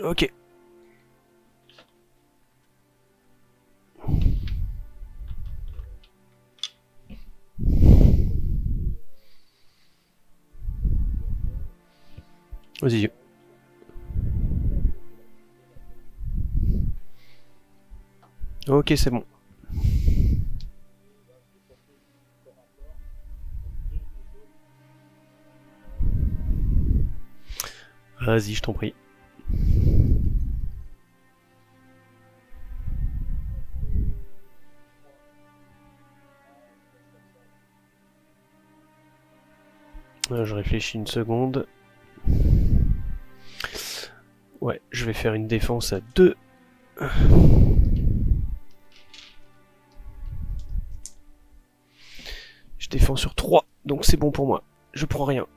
Ok. Vas-y. Ok, c'est bon. Vas-y, je t'en prie. Je réfléchis une seconde. Ouais, je vais faire une défense à 2. Je défends sur 3, donc c'est bon pour moi. Je prends rien.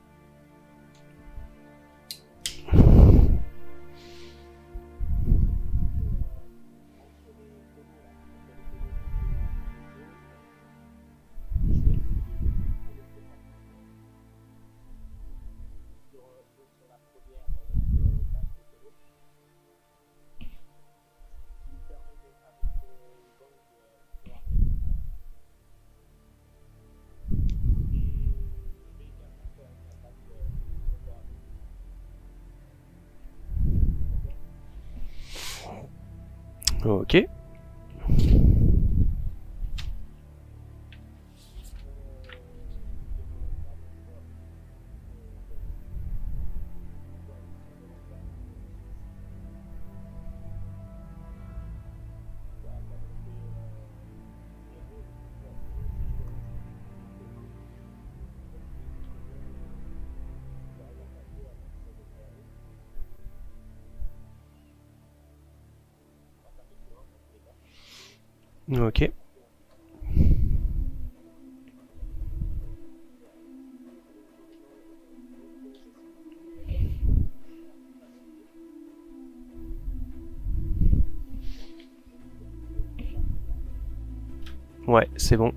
Ok. Ok. Ouais, c'est bon.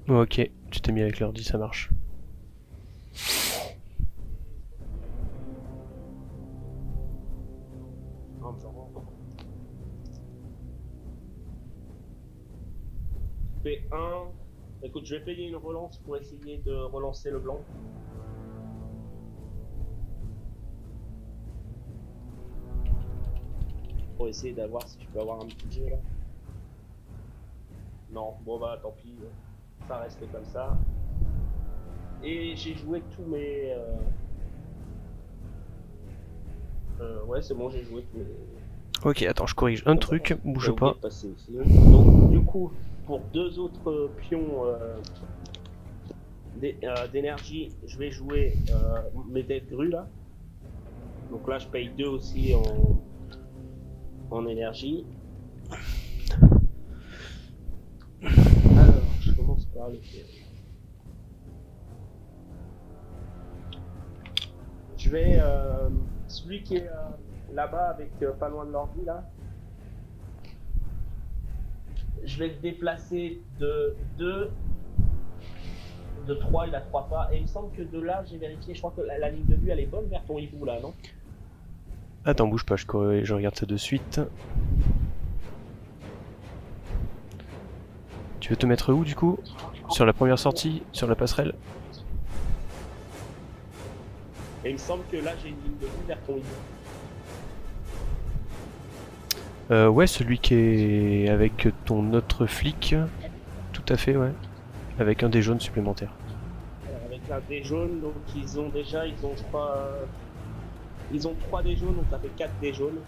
Ok, tu t'es mis avec l'ordi, ça marche. P1. Écoute, je vais payer une relance pour essayer de relancer le blanc. Pour essayer d'avoir si je peux avoir un petit jeu là. Non, bon bah tant pis. Ça reste comme ça. Et j'ai joué tous mes. Ouais, c'est bon, j'ai joué tous mes. Ok, attends, je corrige un Bah, truc, j'ai bouge oublié pas. de passer ici. Donc, du coup, pour deux autres pions d'énergie, je vais jouer mes dettes grues là. Donc là, je paye deux aussi en énergie. Alors, je commence par lequel. Je vais. Celui qui est là-bas, avec pas loin de l'ordi là, je vais le déplacer de 2, de 3, il a 3 pas. Et il me semble que de là, j'ai vérifié, je crois que la ligne de vue, elle est bonne vers ton hibou là, non? Attends, bouge pas, je regarde ça de suite. Tu veux te mettre où du coup? Sur la première sortie? Sur la passerelle? Et il me semble que là, j'ai une ligne de vue vers ton hibou. Ouais, celui qui est avec ton autre flic. Tout à fait, ouais. Avec un des jaunes supplémentaires. Avec un dé jaune, donc ils ont, je crois. Ils ont 3 dés jaunes, donc ça fait 4 dés jaunes.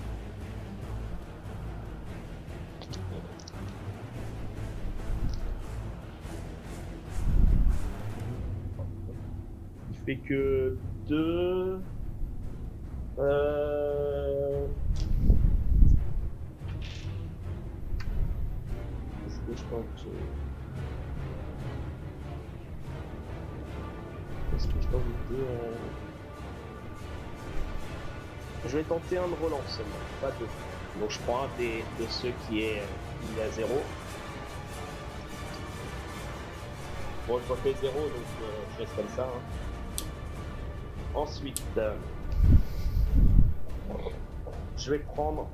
Il fait que 2. Qu'est-ce que je pense que... Qu'est-ce que je peux vous dire Je vais tenter un de relance seulement, pas deux. Donc je prends un de ceux qui est à 0. Bon, je refais 0, donc je reste comme ça. Hein. Ensuite, je vais prendre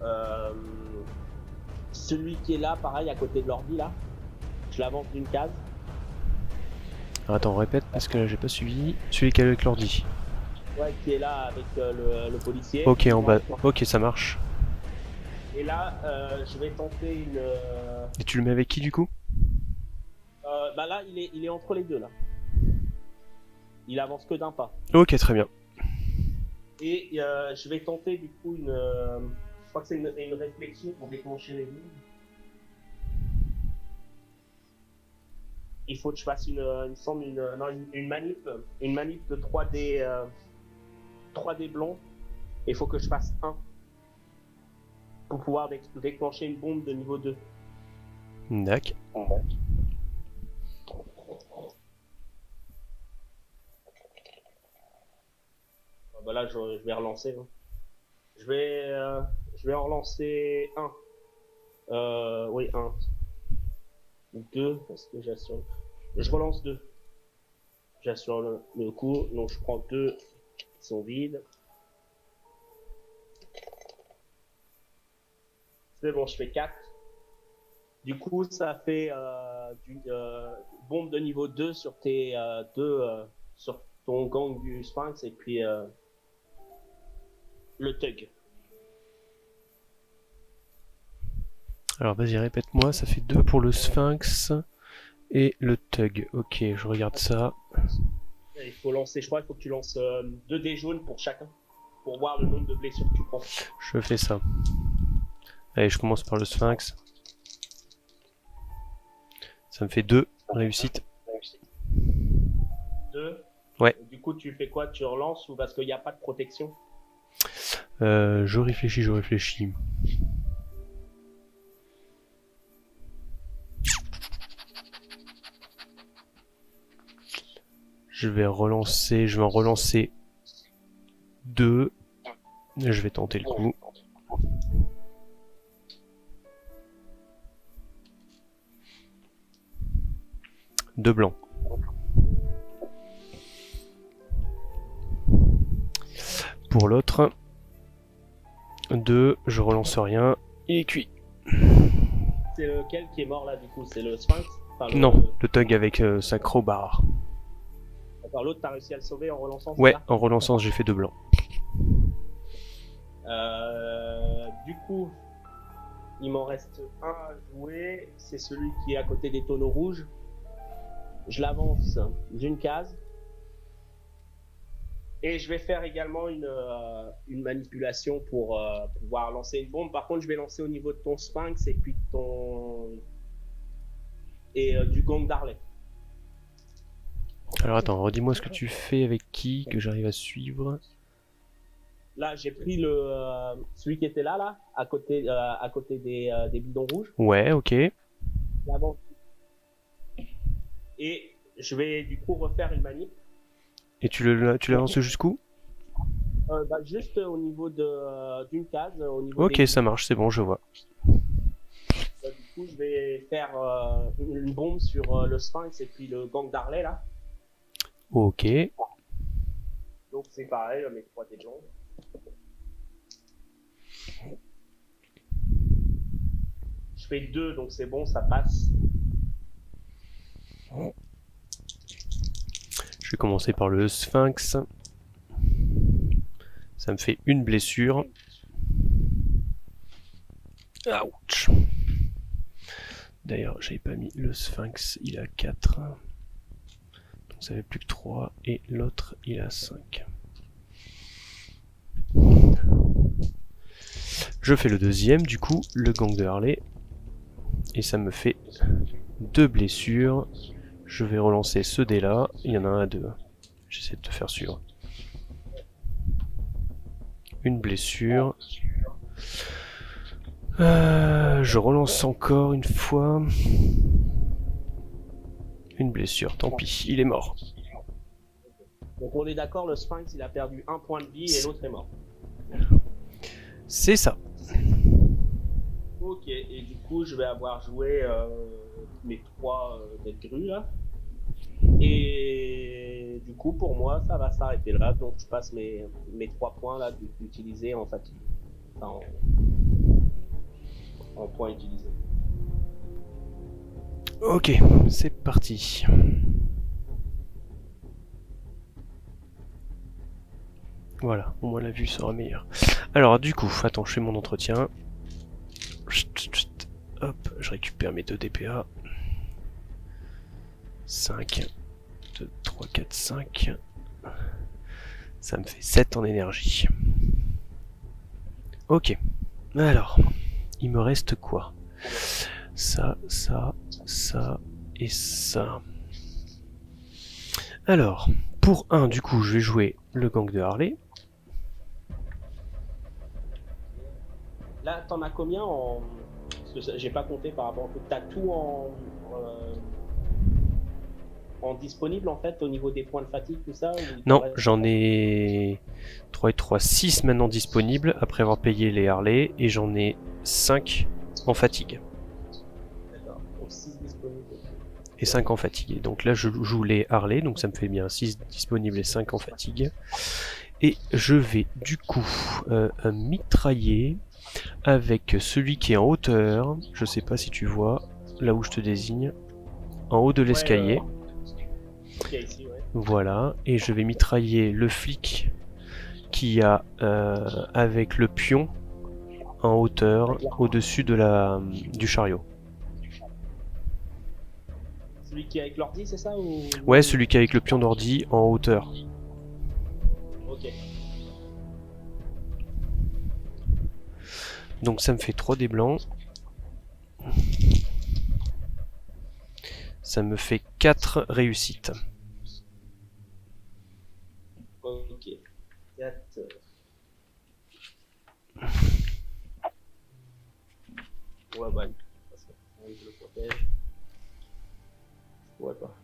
celui qui est là, pareil, à côté de l'ordi, là. Je l'avance d'une case. Alors, attends, répète parce que là j'ai pas suivi. Celui qui est avec l'ordi. Ouais, qui est là avec le policier. Ok, en bas. Ok, ça marche. Et là, je vais tenter une... Et tu le mets avec qui du coup? Bah là, il est entre les deux, là. Il avance que d'un pas. Ok, très bien. Et je vais tenter du coup une... je crois que c'est une réflexion pour déclencher les lignes. Il faut que je fasse il me semble une manip de 3D blancs. Et il faut que je fasse 1 pour pouvoir déclencher une bombe de niveau 2. D'accord. Bah là, je vais relancer. Hein. Je vais en relancer 1. Oui, 1. 2, parce que j'assure. Je relance 2. J'assure le coup. Donc je prends 2 qui sont vides. C'est bon, je fais 4. Du coup, ça fait bombe de niveau 2 sur tes sur ton gang du Sphinx et puis le Thug. Alors vas-y, répète-moi, ça fait 2 pour le Sphinx et le Thug. Ok, je regarde ça. Il faut lancer, je crois qu'il faut que tu lances 2 dés jaunes pour chacun, pour voir le nombre de blessures que tu prends. Je fais ça. Allez, je commence par le Sphinx. Ça me fait 2 réussites. 2. Ouais. Du coup, tu fais quoi? Tu relances ou parce qu'il n'y a pas de protection? Je réfléchis. Je vais en relancer 2. Je vais tenter le coup. Deux blancs. Pour l'autre, 2, je relance rien. Il est cuit. C'est lequel qui est mort là du coup? C'est le Sphinx? Enfin, Non, le Thug avec sa crowbar. D'accord, l'autre t'as réussi à le sauver en relançant? Ouais, en relançant j'ai fait 2 blancs. Du coup, il m'en reste un à jouer. C'est celui qui est à côté des tonneaux rouges. Je l'avance d'une case. Et je vais faire également une manipulation pour pouvoir lancer une bombe. Par contre, je vais lancer au niveau de ton Sphinx et puis du gang d'Harley. Alors attends, redis-moi ce que tu fais avec qui, que j'arrive à suivre. Là, j'ai pris celui qui était là, à côté des bidons rouges. Ouais, ok. L'avance. Et je vais du coup refaire une manip. Et tu l'avances jusqu'où? Juste au niveau d'une case. Au niveau Ok, ça marche, c'est bon, je vois. Du coup, je vais faire une bombe sur le Sphinx et puis le gang d'Harley là. Ok. Donc c'est pareil, mes 3 dés jaunes. Je fais 2, donc c'est bon, ça passe. Je vais commencer par le Sphinx. Ça me fait une blessure. Ouch. D'ailleurs, j'avais pas mis le Sphinx, il a 4. Donc ça fait plus que 3. Et l'autre, il a 5. Je fais le deuxième, du coup, le gang de Harley. Et ça me fait 2 blessures. Je vais relancer ce dé là. Il y en a un à 2. J'essaie de te faire sûr. Une blessure. Je relance encore une fois. Une blessure, tant pis, il est mort. Donc on est d'accord, le Sphinx il a perdu 1 point de vie et l'autre est mort. C'est ça. Ok, et du coup je vais avoir joué mes 3 têtes grues là. Et du coup pour moi ça va s'arrêter là, donc je passe mes 3 points là d'utiliser en fatigue. Enfin, en points utilisés. Ok, c'est parti. Voilà, au moins la vue sera meilleure. Alors du coup, attends, je fais mon entretien. Hop, je récupère mes 2 DPA. 5, 2, 3, 4, 5. Ça me fait 7 en énergie. Ok, alors, il me reste quoi? Ça, ça, ça et ça. Alors, pour 1, du coup, je vais jouer le gang de Harley. Là, t'en as combien en... Parce que j'ai pas compté par rapport au truc. T'as tout en disponible en fait au niveau des points de fatigue, tout ça Non, j'en ai 3 et 3, 6 maintenant disponibles après avoir payé les Harley et j'en ai 5 en fatigue. D'accord, donc 6 disponibles. Et 5 en fatigue. Donc là je joue les Harley, donc ça me fait bien 6 disponibles et 5 en fatigue. Et je vais du coup mitrailler avec celui qui est en hauteur, je sais pas si tu vois, là où je te désigne, en haut de l'escalier. Okay, ici, ouais. Voilà, et je vais mitrailler le flic qui a avec le pion en hauteur au-dessus du chariot. Celui qui est avec l'ordi, c'est ça ou... Ouais, celui qui est avec le pion d'ordi en hauteur. Ok. Donc ça me fait 3 dés blancs. Ça me fait 4 réussites. Ok. 4. Ouais, bah, je le protège. Ouais, pas.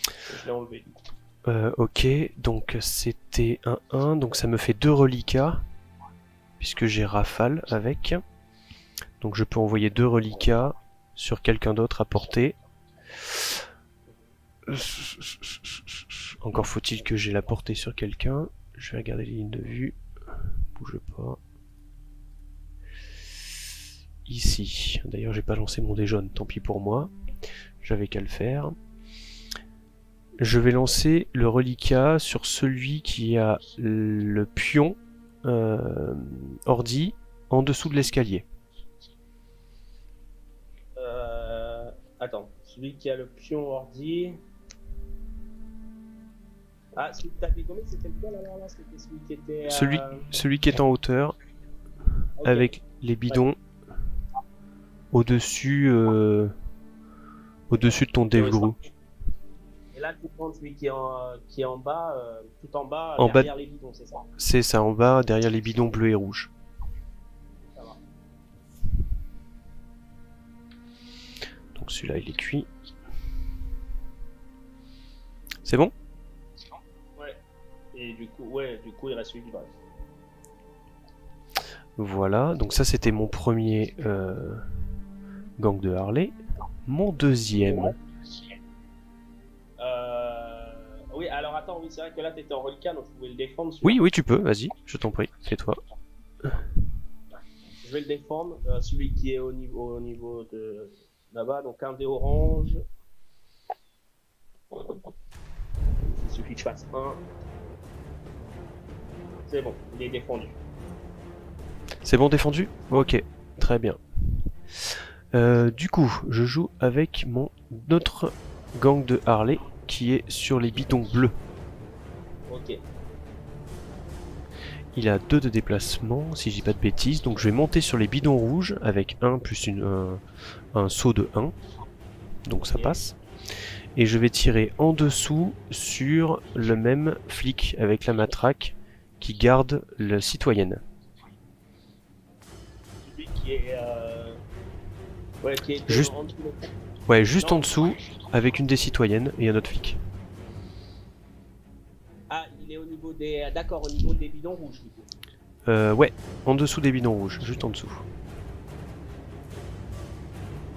Je l'ai enlevé du coup. Ok, donc c'était un 1, donc ça me fait 2 reliquats, puisque j'ai rafale avec. Donc je peux envoyer 2 reliquats sur quelqu'un d'autre à portée. Encore faut-il que j'ai la portée sur quelqu'un. Je vais regarder les lignes de vue. Bouge pas. Ici. D'ailleurs j'ai pas lancé mon dé jaune, tant pis pour moi. J'avais qu'à le faire. Je vais lancer le reliquat sur celui qui a le pion ordi en dessous de l'escalier. Attends, celui qui a le pion ordi. Ah, celui que t'as dégommé, c'était lequel alors là? C'était celui qui était. Celui qui est en hauteur, okay, avec les bidons au-dessus au-dessus de ton déverrou. Et là, tu prends celui qui est en bas, tout en bas, en derrière bas, les bidons, c'est ça? C'est ça, en bas, derrière les bidons bleus et rouges. Ça va. Donc celui-là, il est cuit. C'est bon? Ouais. Et du coup, il reste celui qui va. Voilà, donc ça c'était mon premier gang de Harley. Mon deuxième. Oui, alors attends, oui, c'est vrai que là t'étais en reliquat, donc tu pouvais le défendre. Oui, oui, tu peux, vas-y, je t'en prie, fais-toi. Je vais le défendre, celui qui est au niveau de là-bas, donc un dé orange. Il suffit que je fasse un. C'est bon, il est défendu. C'est bon défendu? Ok, très bien. Du coup, je joue avec mon autre gang de Harley qui est sur les bidons bleus. Ok. il a 2 de déplacement, si je dis pas de bêtises. Donc je vais monter sur les bidons rouges avec 1 plus un saut de 1. Donc ça passe. Et je vais tirer en dessous sur le même flic avec la matraque qui garde la citoyenne. Celui qui est... Ouais, qui est Juste- en dessous de- Ouais, juste Non. en dessous avec une des citoyennes et un autre flic. Ah, il est au niveau des... D'accord, au niveau des bidons rouges, du coup. Ouais, en dessous des bidons rouges, juste en dessous.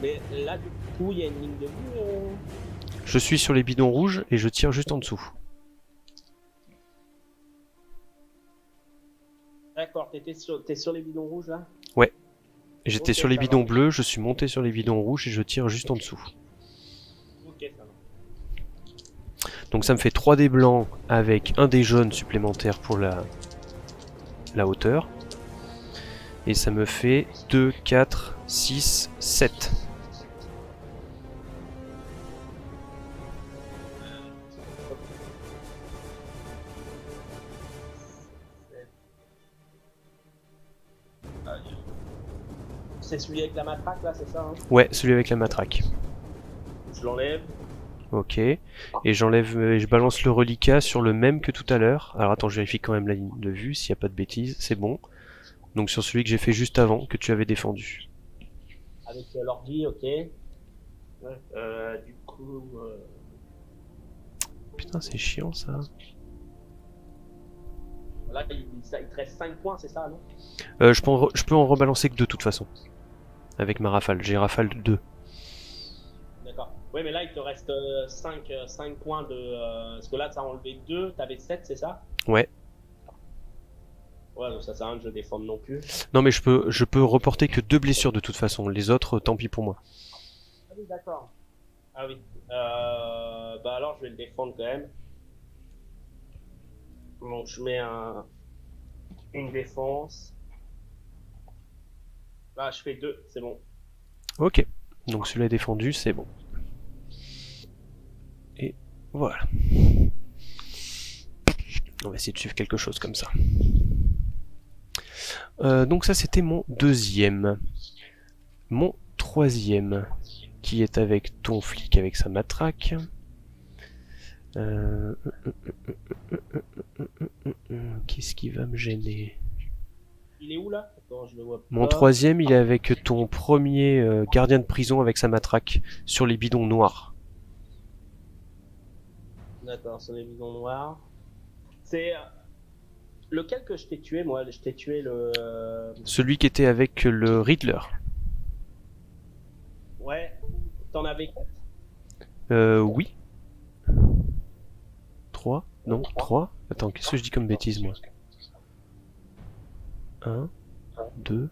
Mais là, du coup, il y a une ligne de vue. Je suis sur les bidons rouges et je tire juste en dessous. D'accord, t'es sur les bidons rouges, là? J'étais Ok, sur les ça bidons va. bleus, je suis monté sur les bidons rouges et je tire juste en dessous. Ok, ça va. Donc ça me fait 3 dés blancs avec un dé jaune supplémentaire pour la hauteur. Et ça me fait 2, 4, 6, 7. C'est celui avec la matraque, là, c'est ça, hein? Ouais, celui avec la matraque. Je l'enlève. Ok. Et j'enlève, je balance le reliquat sur le même que tout à l'heure. Alors attends, je vérifie quand même la ligne de vue, s'il n'y a pas de bêtises, c'est bon. Donc sur celui que j'ai fait juste avant, que tu avais défendu. Avec l'ordi, ok. Ouais. Du coup... Putain, c'est chiant ça. Là, il te reste 5 points, c'est ça, non? Je peux en rebalancer que 2 de toute façon. Avec ma rafale, j'ai rafale 2. D'accord. Oui, mais là, il te reste 5 points de... parce que là, t'as enlevé 2, t'avais 7, c'est ça? Ouais. Ouais, donc ça sert à rien que je défende non plus. Non mais je peux reporter que 2 blessures de toute façon. Les autres, tant pis pour moi. Ah oui, d'accord. Ah oui. Bah alors, je vais le défendre quand même. Donc, je mets une défense. Là, je fais 2, c'est bon. Ok. Donc celui-là est défendu, c'est bon. Et voilà. On va essayer de suivre quelque chose comme ça. Donc ça c'était mon deuxième. Mon troisième, qui est avec ton flic avec sa matraque. Qu'est-ce qui va me gêner? Il est où là? Attends, je le vois pas. Mon troisième, il est avec ton premier gardien de prison avec sa matraque sur les bidons noirs. D'accord, sur les bidons noirs. C'est lequel que je t'ai tué, moi? Je t'ai tué le... Celui qui était avec le Riddler. Ouais. T'en avais 4? Oui. 3? Non, 3? Attends, qu'est-ce que je dis comme bêtise, moi? 1, 2,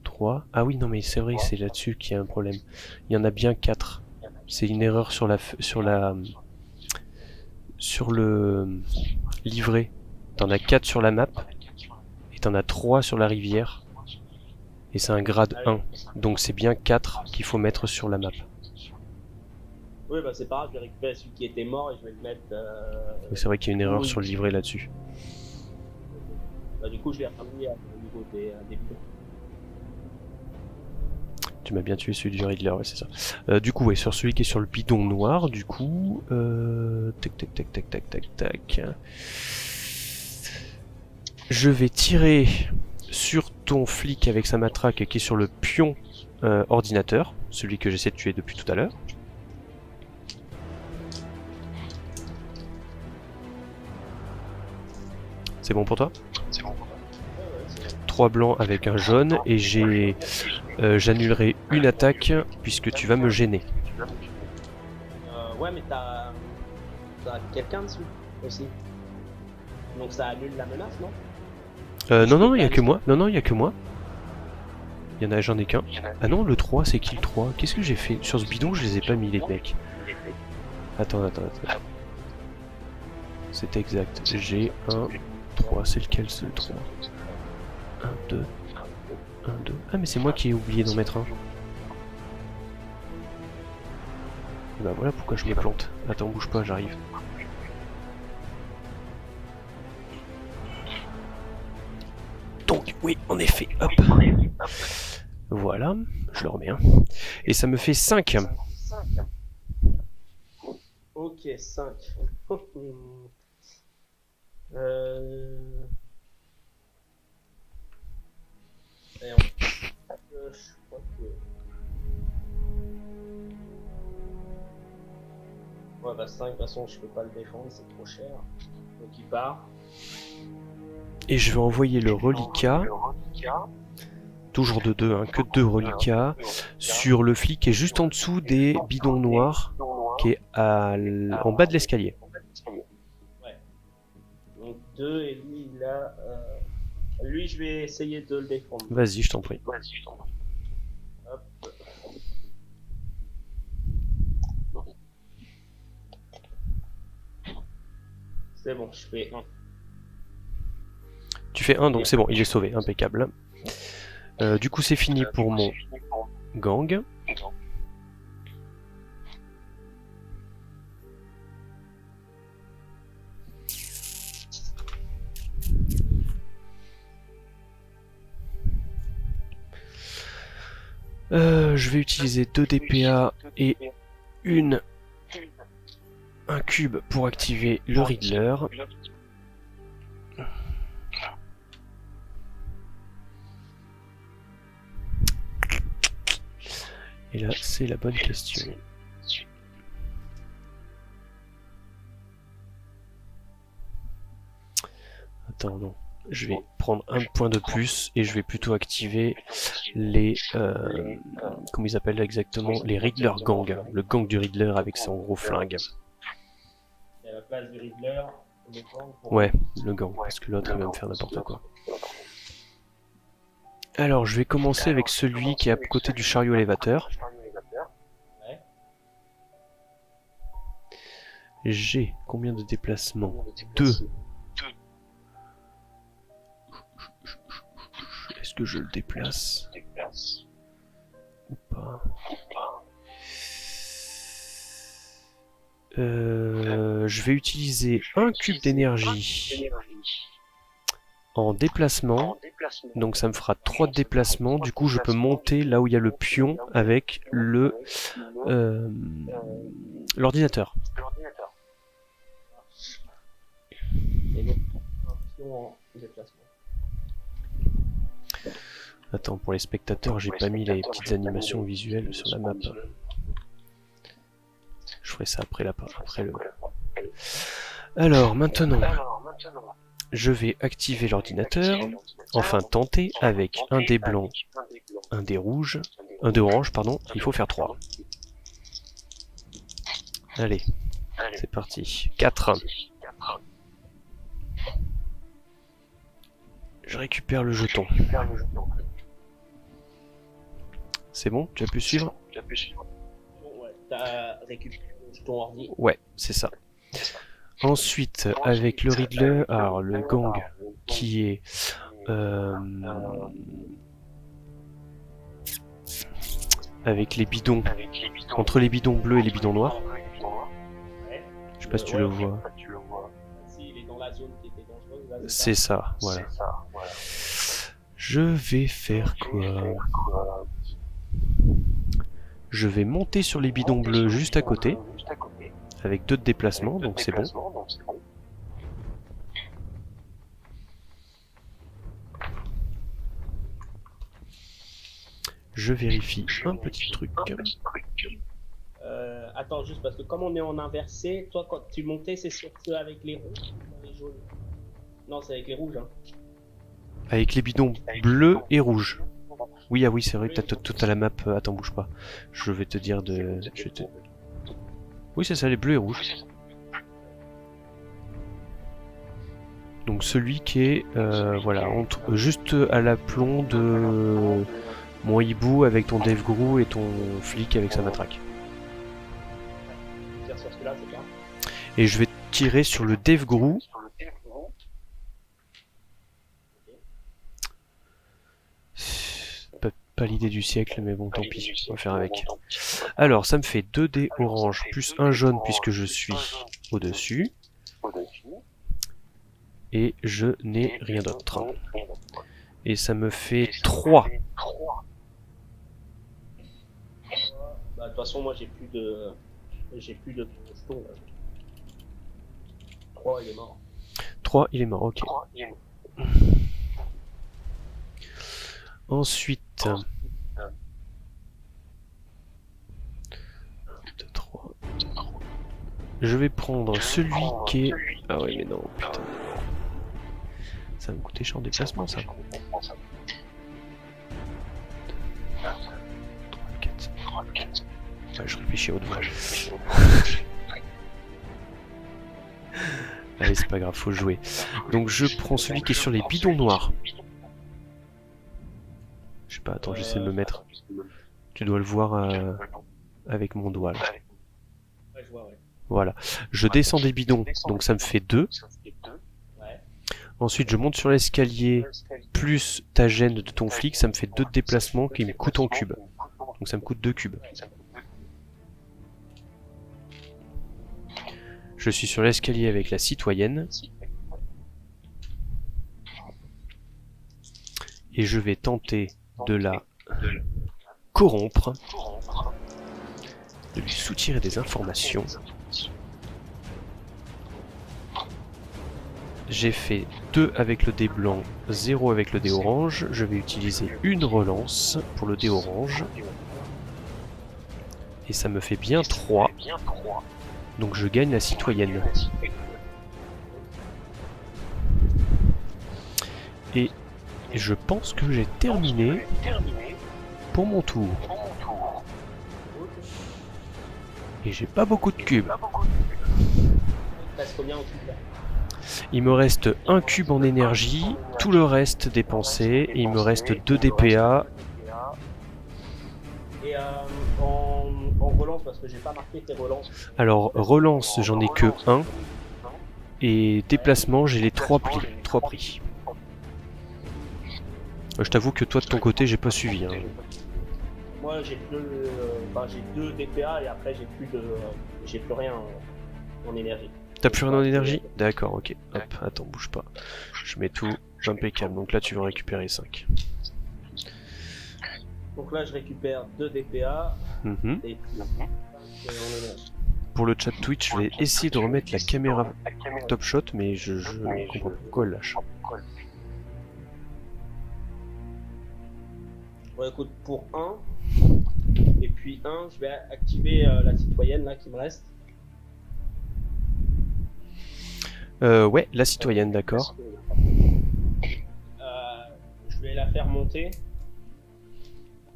3. Ah oui, non, mais c'est vrai, c'est là-dessus qu'il y a un problème. Il y en a bien 4. C'est une erreur sur le livret. T'en as 4 sur la map. Et t'en as 3 sur la rivière. Et c'est un grade 1. Donc c'est bien 4 qu'il faut mettre sur la map. Oui, bah c'est pas grave, je vais récupérer celui qui était mort et je vais le mettre... Mais c'est vrai qu'il y a une erreur sur le livret là-dessus. Bah, du coup, je l'ai remis au niveau des bidons. Tu m'as bien tué celui du Riddler, ouais, c'est ça. Du coup, ouais, sur celui qui est sur le bidon noir, du coup... Tac, tac, tac, tac, tac, tac, tac. Je vais tirer sur ton flic avec sa matraque qui est sur le pion ordinateur, celui que j'essaie de tuer depuis tout à l'heure. C'est bon pour toi? Ouais, ouais, c'est bon. 3 blancs avec un jaune et j'annulerai une attaque puisque tu vas me gêner. Ouais, mais t'as quelqu'un dessus aussi. Donc ça annule la menace, non? Non, non, il y a que moi. Non, non, il y a que moi. Il y en a, j'en ai qu'un. Ah non, le 3, c'est qui le 3? Qu'est-ce que j'ai fait? Sur ce bidon, je les ai pas mis, les mecs. Attends. C'est exact. J'ai 1, 3. C'est lequel, ce 3? 1, 2. 1, 2. Ah, mais c'est moi qui ai oublié d'en mettre un. Et bah voilà pourquoi je me plante. Attends, bouge pas, j'arrive. Oui, en effet. Hop. Voilà, je le remets. Hein. Et ça me fait 5. Ok, 5. euh... Et je crois que... Ouais, bah 5, de toute façon, je peux pas le défendre, c'est trop cher. Donc il part. Et je vais envoyer le reliquat, toujours de 2, hein, que 2 reliquats, sur le flic qui est juste en dessous des bidons noirs, qui est en bas de l'escalier. Ouais. Donc 2, et lui, il a... Lui, je vais essayer de le défendre. Vas-y, je t'en prie. Hop. C'est bon, je fais 1. Tu fais 1, donc c'est bon, il est sauvé, impeccable. Du coup, c'est fini pour mon gang. Je vais utiliser 2 DPA et un cube pour activer le Riddler. Et là, c'est la bonne question. Attends, non. Je vais prendre un point de plus et je vais plutôt activer les... comment ils appellent exactement? Les Riddler Gang. Le gang du Riddler avec son gros flingue. Et à la place du Riddler, le gang pour... Ouais, le gang, parce que l'autre il va me faire n'importe quoi. Alors, je vais commencer avec celui qui est à côté du chariot élévateur. Ouais. J'ai combien de déplacements? 2. Est-ce que je le déplace? Ou pas? Je vais utiliser un cube d'énergie en déplacement. Donc ça me fera 3 déplacements. Du coup, je peux monter là où il y a le pion avec le l'ordinateur. Et donc, un pion en déplacement. Attends, pour les spectateurs, j'ai pas mis les petites animations visuelles sur la map. Je ferai ça après le... Alors, maintenant, je vais activer l'ordinateur, enfin tenter avec un dé blanc, un dé rouge, un dé orange, pardon, il faut faire 3. Allez, c'est parti. 4. Je récupère le jeton. C'est bon? Tu as pu suivre? Ouais, t'as récupéré ton ordi. Ouais, c'est ça. Ensuite, avec le Riddler, alors le gang qui est avec les bidons, entre les bidons bleus et les bidons noirs. Ouais. Je sais pas si tu le vois. S'il est dans la zone qui était dangereuse, là, C'est ça, voilà. Je vais faire quoi? Je vais monter sur les bidons bleus juste à côté, avec 2 de déplacement, donc c'est bon. Je vérifie un petit truc. Attends, juste parce que comme on est en inversé, toi quand tu montais, c'est sur ceux avec les rouges ou les jaunes? Non, c'est avec les rouges. Hein. Avec les bidons bleus et rouges. Oui, ah oui, c'est vrai que t'as tout à la map. Attends, bouge pas. Je vais te dire de... Oui, c'est ça, les bleus et rouges. Donc celui qui est, voilà, juste à l'aplomb de mon hibou avec ton Dave Grou et ton flic avec sa matraque. Tire sur celui-là, c'est bien. Et je vais tirer sur le Dave Grou. Pas l'idée du siècle, mais bon, tant pis, on va faire avec. Alors, ça me fait 2 dés orange plus un jaune puisque je suis au-dessus. Et je n'ai rien d'autre. Et ça me fait 3. Bah, de toute façon, moi, j'ai plus de jetons, là. 3, il est mort. 3, il est mort, ok. Ensuite... 1, 2, 3. Je vais prendre celui qui est... Ah ouais, mais non, putain. Ça va me coûter cher en déplacement, ça. 3, 4. Ouais, je réfléchis à haute voix. Allez, c'est pas grave, faut jouer. Donc je prends celui qui est sur les bidons noirs. Je sais pas, attends, j'essaie de me mettre. Tu dois le voir avec mon doigt là. Ouais, je vois, ouais. Voilà. Je descends des bidons, donc ça me fait 2. Ouais. Ensuite, je monte sur l'escalier, plus ta gêne de ton flic, ça me fait 2 de déplacement qui me coûtent en cubes. Donc ça me coûte 2 cubes. Je suis sur l'escalier avec la citoyenne. Et je vais tenter de la corrompre, de lui soutirer des informations. J'ai fait 2 avec le dé blanc, 0 avec le dé orange. Je vais utiliser une relance pour le dé orange. Et ça me fait bien 3. Donc je gagne la citoyenne. Et je pense que j'ai terminé pour mon tour. Et j'ai pas beaucoup de cubes. Il me reste un cube en énergie, tout le reste dépensé, et il me reste 2 DPA. Et en relance, parce que j'ai pas marqué tes relances. Alors relance, j'en ai que 1. Et déplacement, j'ai les 3 prix. Je t'avoue que toi de ton côté, j'ai pas suivi. Hein. Moi j'ai j'ai 2 DPA et après j'ai plus rien en énergie. T'as plus rien en énergie? D'accord, ok. Hop, attends, bouge pas. Je mets tout impeccable. Donc là, tu vas récupérer 5. Donc là, je récupère 2 DPA et puis en énergie. Pour le chat Twitch, je vais essayer de remettre la caméra Top Shot, mais je comprends pas pourquoi elle lâche. Bon, écoute, pour 1, et puis 1, je vais activer la citoyenne là qui me reste. Ouais, la citoyenne, d'accord. Je vais la faire monter.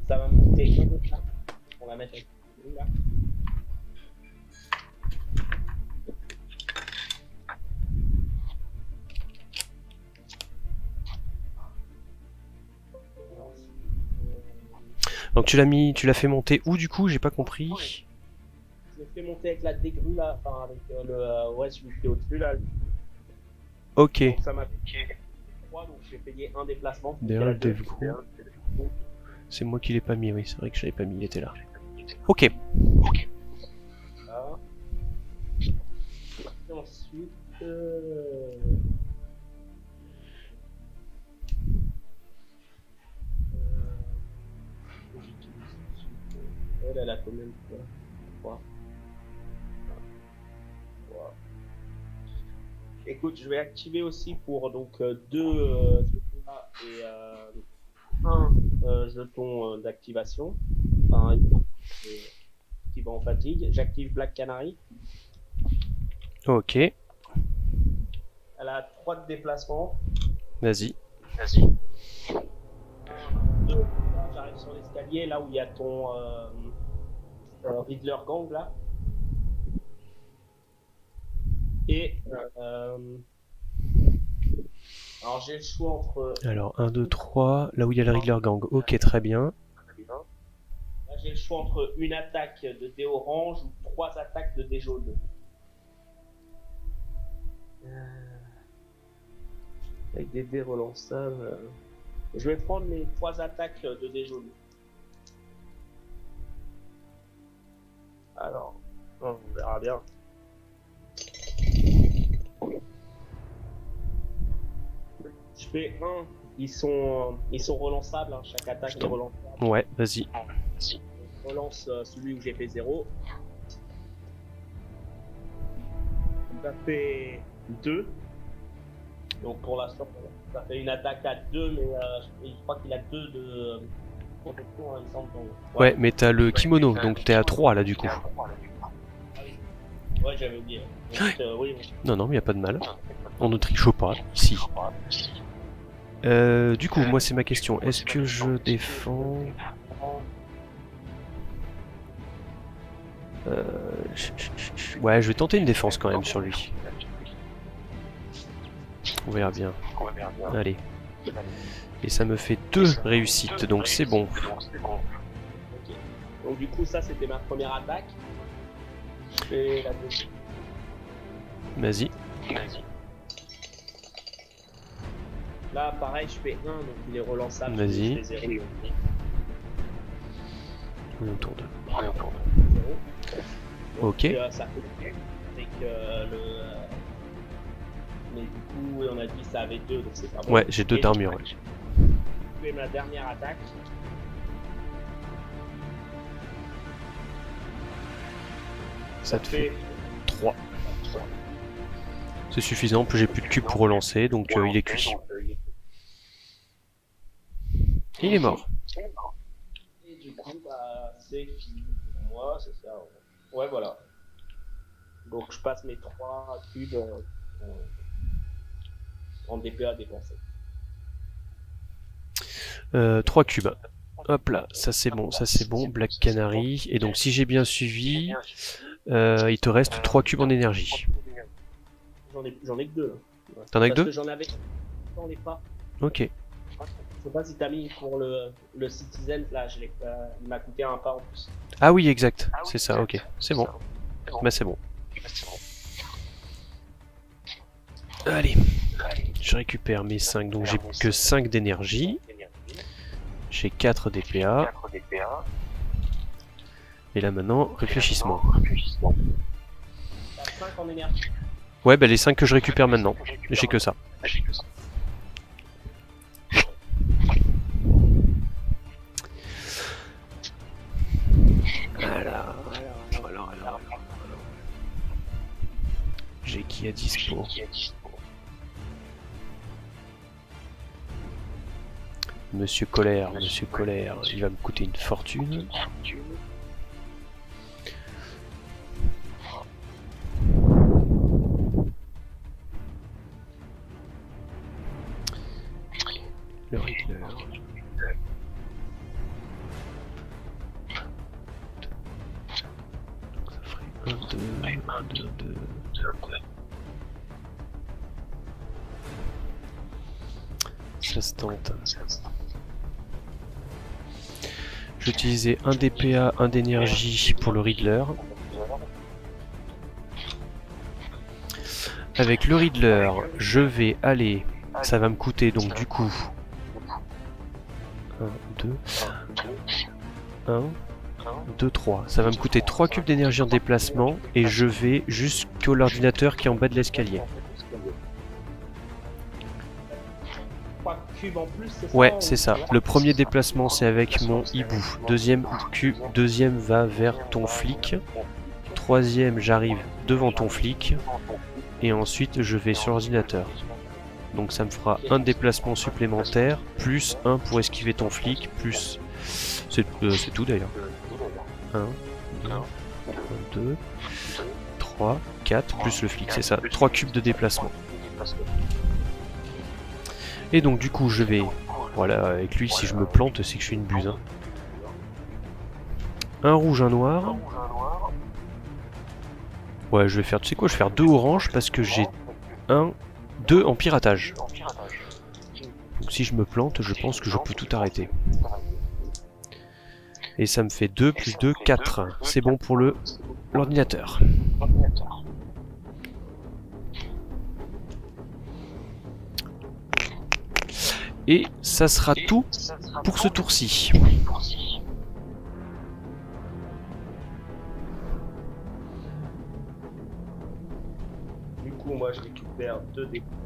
Ça va me coûter 1 de ça. On va mettre là. Donc tu l'as fait monter où du coup? J'ai pas compris. Je l'ai fait monter avec la dégrue là, enfin avec ouais, celui qui est au-dessus là. Ok. Donc ça m'a fait 3, donc j'ai payé un déplacement. Derrière le dev group. C'est moi qui l'ai pas mis, oui, c'est vrai que je l'avais pas mis, il était là. Ok. Et ensuite. Elle a combien de fois 3. Écoute, je vais activer aussi pour donc 2 et 1 jeton d'activation. Enfin, qui va en fatigue. J'active Black Canary. Ok. Elle a 3 de déplacement. Vas-y. 2, j'arrive sur l'escalier là où il y a ton Riddler Gang là. Et alors j'ai le choix entre. Alors 1, 2, 3, là où il y a le Riddler Gang. Ok, très bien. Là j'ai le choix entre une attaque de dé orange ou 3 attaques de dé jaune. Avec des dés relançables. Je vais prendre les 3 attaques de dé jaune. Alors, on verra bien. Je fais 1 ils sont relançables, hein, chaque attaque est relançable. Ouais, vas-y. Je relance celui où j'ai fait 0. Ça fait 2. Donc pour l'instant, ça fait une attaque à 2, mais je crois qu'il a 2 de protection, hein, il me semble. Donc, Ouais, mais t'as le kimono, donc t'es à 3 là du coup. Ouais, j'avais oublié. Donc, oui. Non, non, mais y a pas de mal. On ne triche pas, ici. Du coup, moi c'est ma question. Est-ce que je défends... Ouais, je vais tenter une défense quand même sur lui. On verra bien. Allez. Et ça me fait 2 réussites, donc c'est bon. Ok. Donc du coup, ça c'était ma première attaque. Et la deuxième. Vas-y. Là, pareil, je fais 1, donc il est relançable. Vas-y. Je fais 0. On tourne. 0. Ok. Donc, ça fait avec le. Mais du coup, on a dit ça avait 2, donc c'est pas bon. Ouais, j'ai 2 d'armure. Ouais. Je fais ma dernière attaque. Ça te fait 3. C'est suffisant, en plus j'ai plus de cube pour relancer, donc il est cuit. Il est mort. Et du coup, bah, c'est fini pour moi, c'est ça. Ouais, voilà. Donc je passe mes 3 cubes en DPA dépensés. 3 cubes. Hop là, ça c'est bon, ça c'est bon. Black Canary. Et donc si j'ai bien suivi, il te reste 3 cubes en énergie. J'en ai que 2. T'en as que 2 ? J'en avais. J'en ai pas. Ok. Je sais pas si t'as mis pour le Citizen, là, il m'a coûté un pas en plus. Ah oui, exact. C'est ça, ok. C'est bon. Bah c'est bon. Allez. Je récupère mes 5, donc j'ai que 5 d'énergie. J'ai 4 DPA. Et là maintenant, réfléchissement. T'as 5 en énergie. Ouais, bah les 5 que je récupère maintenant. J'ai que ça. Alors. J'ai qui à dispo? Monsieur Colère, il va me coûter une fortune. Le Riddler. Ça ferait 1, 2, 2. Ça se tente. J'utilisais un DPA, un d'énergie pour le Riddler. Avec le Riddler, je vais aller... Ça va me coûter donc du coup... 1, 2... 1, 2, 3. Ça va me coûter 3 cubes d'énergie en déplacement et je vais jusqu'à l'ordinateur qui est en bas de l'escalier. 3 cubes en plus, c'est ça? Ouais, c'est ça. Le premier déplacement, c'est avec mon hibou. Deuxième va vers ton flic. Troisième, j'arrive devant ton flic. Et ensuite, je vais sur l'ordinateur. Donc ça me fera un déplacement supplémentaire, plus un pour esquiver ton flic, plus... C'est tout d'ailleurs. 1, 2, 3, 4, plus le flic, c'est ça. 3 cubes de déplacement. Et donc du coup je vais... Voilà, avec lui si je me plante c'est que je fais une buse. Hein. Un rouge, un noir. Ouais je vais faire... Tu sais quoi, je vais faire 2 oranges parce que j'ai 2 en piratage. Donc si je me plante, je pense que je peux tout arrêter. Et ça me fait 2 plus 2, 4. C'est bon pour l'ordinateur. Et ça sera tout pour ce tour-ci. Du coup, moi je récupère 2 découvertes.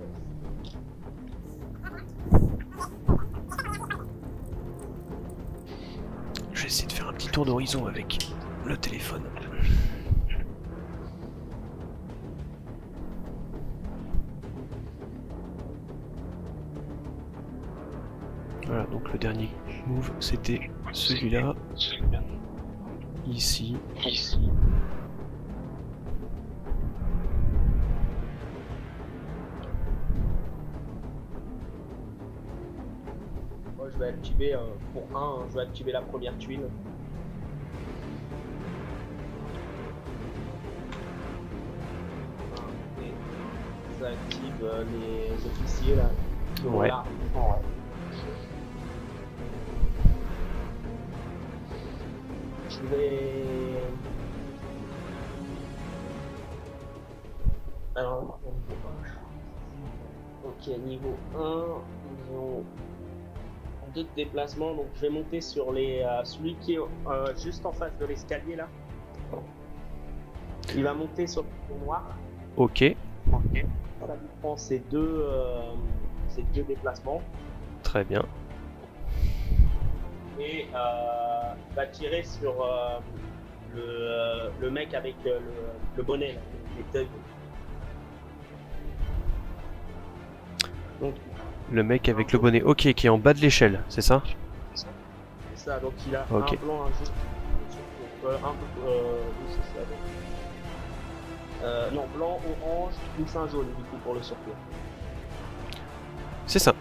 essayer de faire un petit tour d'horizon avec le téléphone. Voilà, donc le dernier move c'était celui-là. Ici. Moi, je vais activer pour 1, je vais activer la première tuile. Et ça active les officiers là. Qui ont Ouais. l'arme. Je vais. Alors, ok, niveau 1, ils ont 2 de déplacement, donc je vais monter sur celui qui est juste en face de l'escalier là. Il va monter sur le pont noir. Ok, Ça lui prend ces deux déplacements très bien. et va tirer sur le mec avec le bonnet là, les thugs. Donc Le mec avec le bonnet, ok, qui est en bas de l'échelle, c'est ça? c'est ça, donc il a Ok. un blanc, un jaune, oui, c'est ça, donc. Non, blanc, orange, plus un jaune du coup pour le surplus. C'est ça.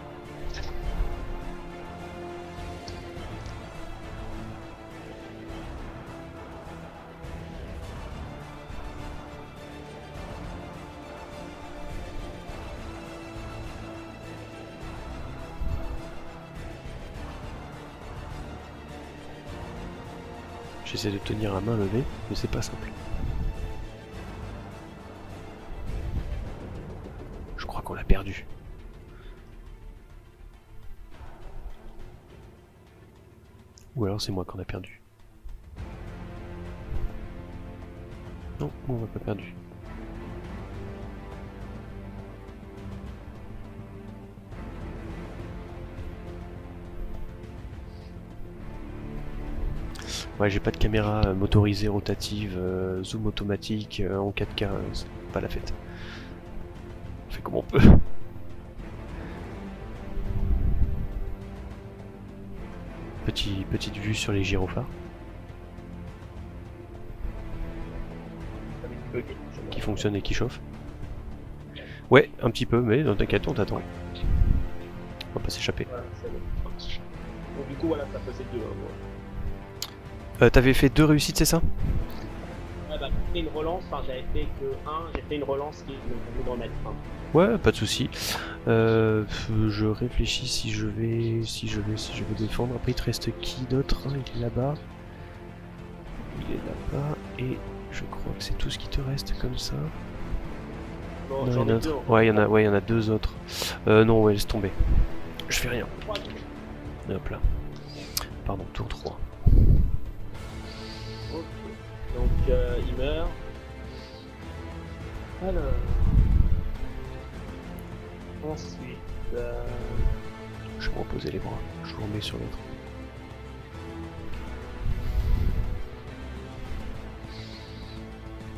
J'essaie de tenir à main levée, mais c'est pas simple. Je crois qu'on l'a perdu. Ou alors c'est moi qu'on a perdu. Non, on l'a pas perdu. Ouais, j'ai pas de caméra motorisée rotative, zoom automatique en 4K, c'est pas la fête. On fait comme on peut. Petite vue sur les gyrophares qui fonctionnent et qui chauffent. Ouais, un petit peu, mais t'inquiète, on t'attend. On va pas s'échapper. Voilà, c'est bon. Donc du coup voilà, ça faisait 2. T'avais fait 2 réussites, c'est ça? Ouais, bah, j'ai fait une relance, enfin j'avais fait que 1, j'ai fait une relance qui me permet d'en mettre 1. Ouais, pas de souci. Je réfléchis si je vais défendre. Après, il te reste qui d'autre? Il est là-bas. Il est là-bas. Et je crois que c'est tout ce qui te reste comme ça. Non, Non, j'en il y en a ai un 2. autre. Ouais, il y en a 2 autres. Non, ouais, laisse tomber. Je fais rien. Hop là. Pardon, tour 3. Ok. Donc il meurt. Alors. Ensuite. Je vais me reposer les bras. Je vous remets sur l'autre.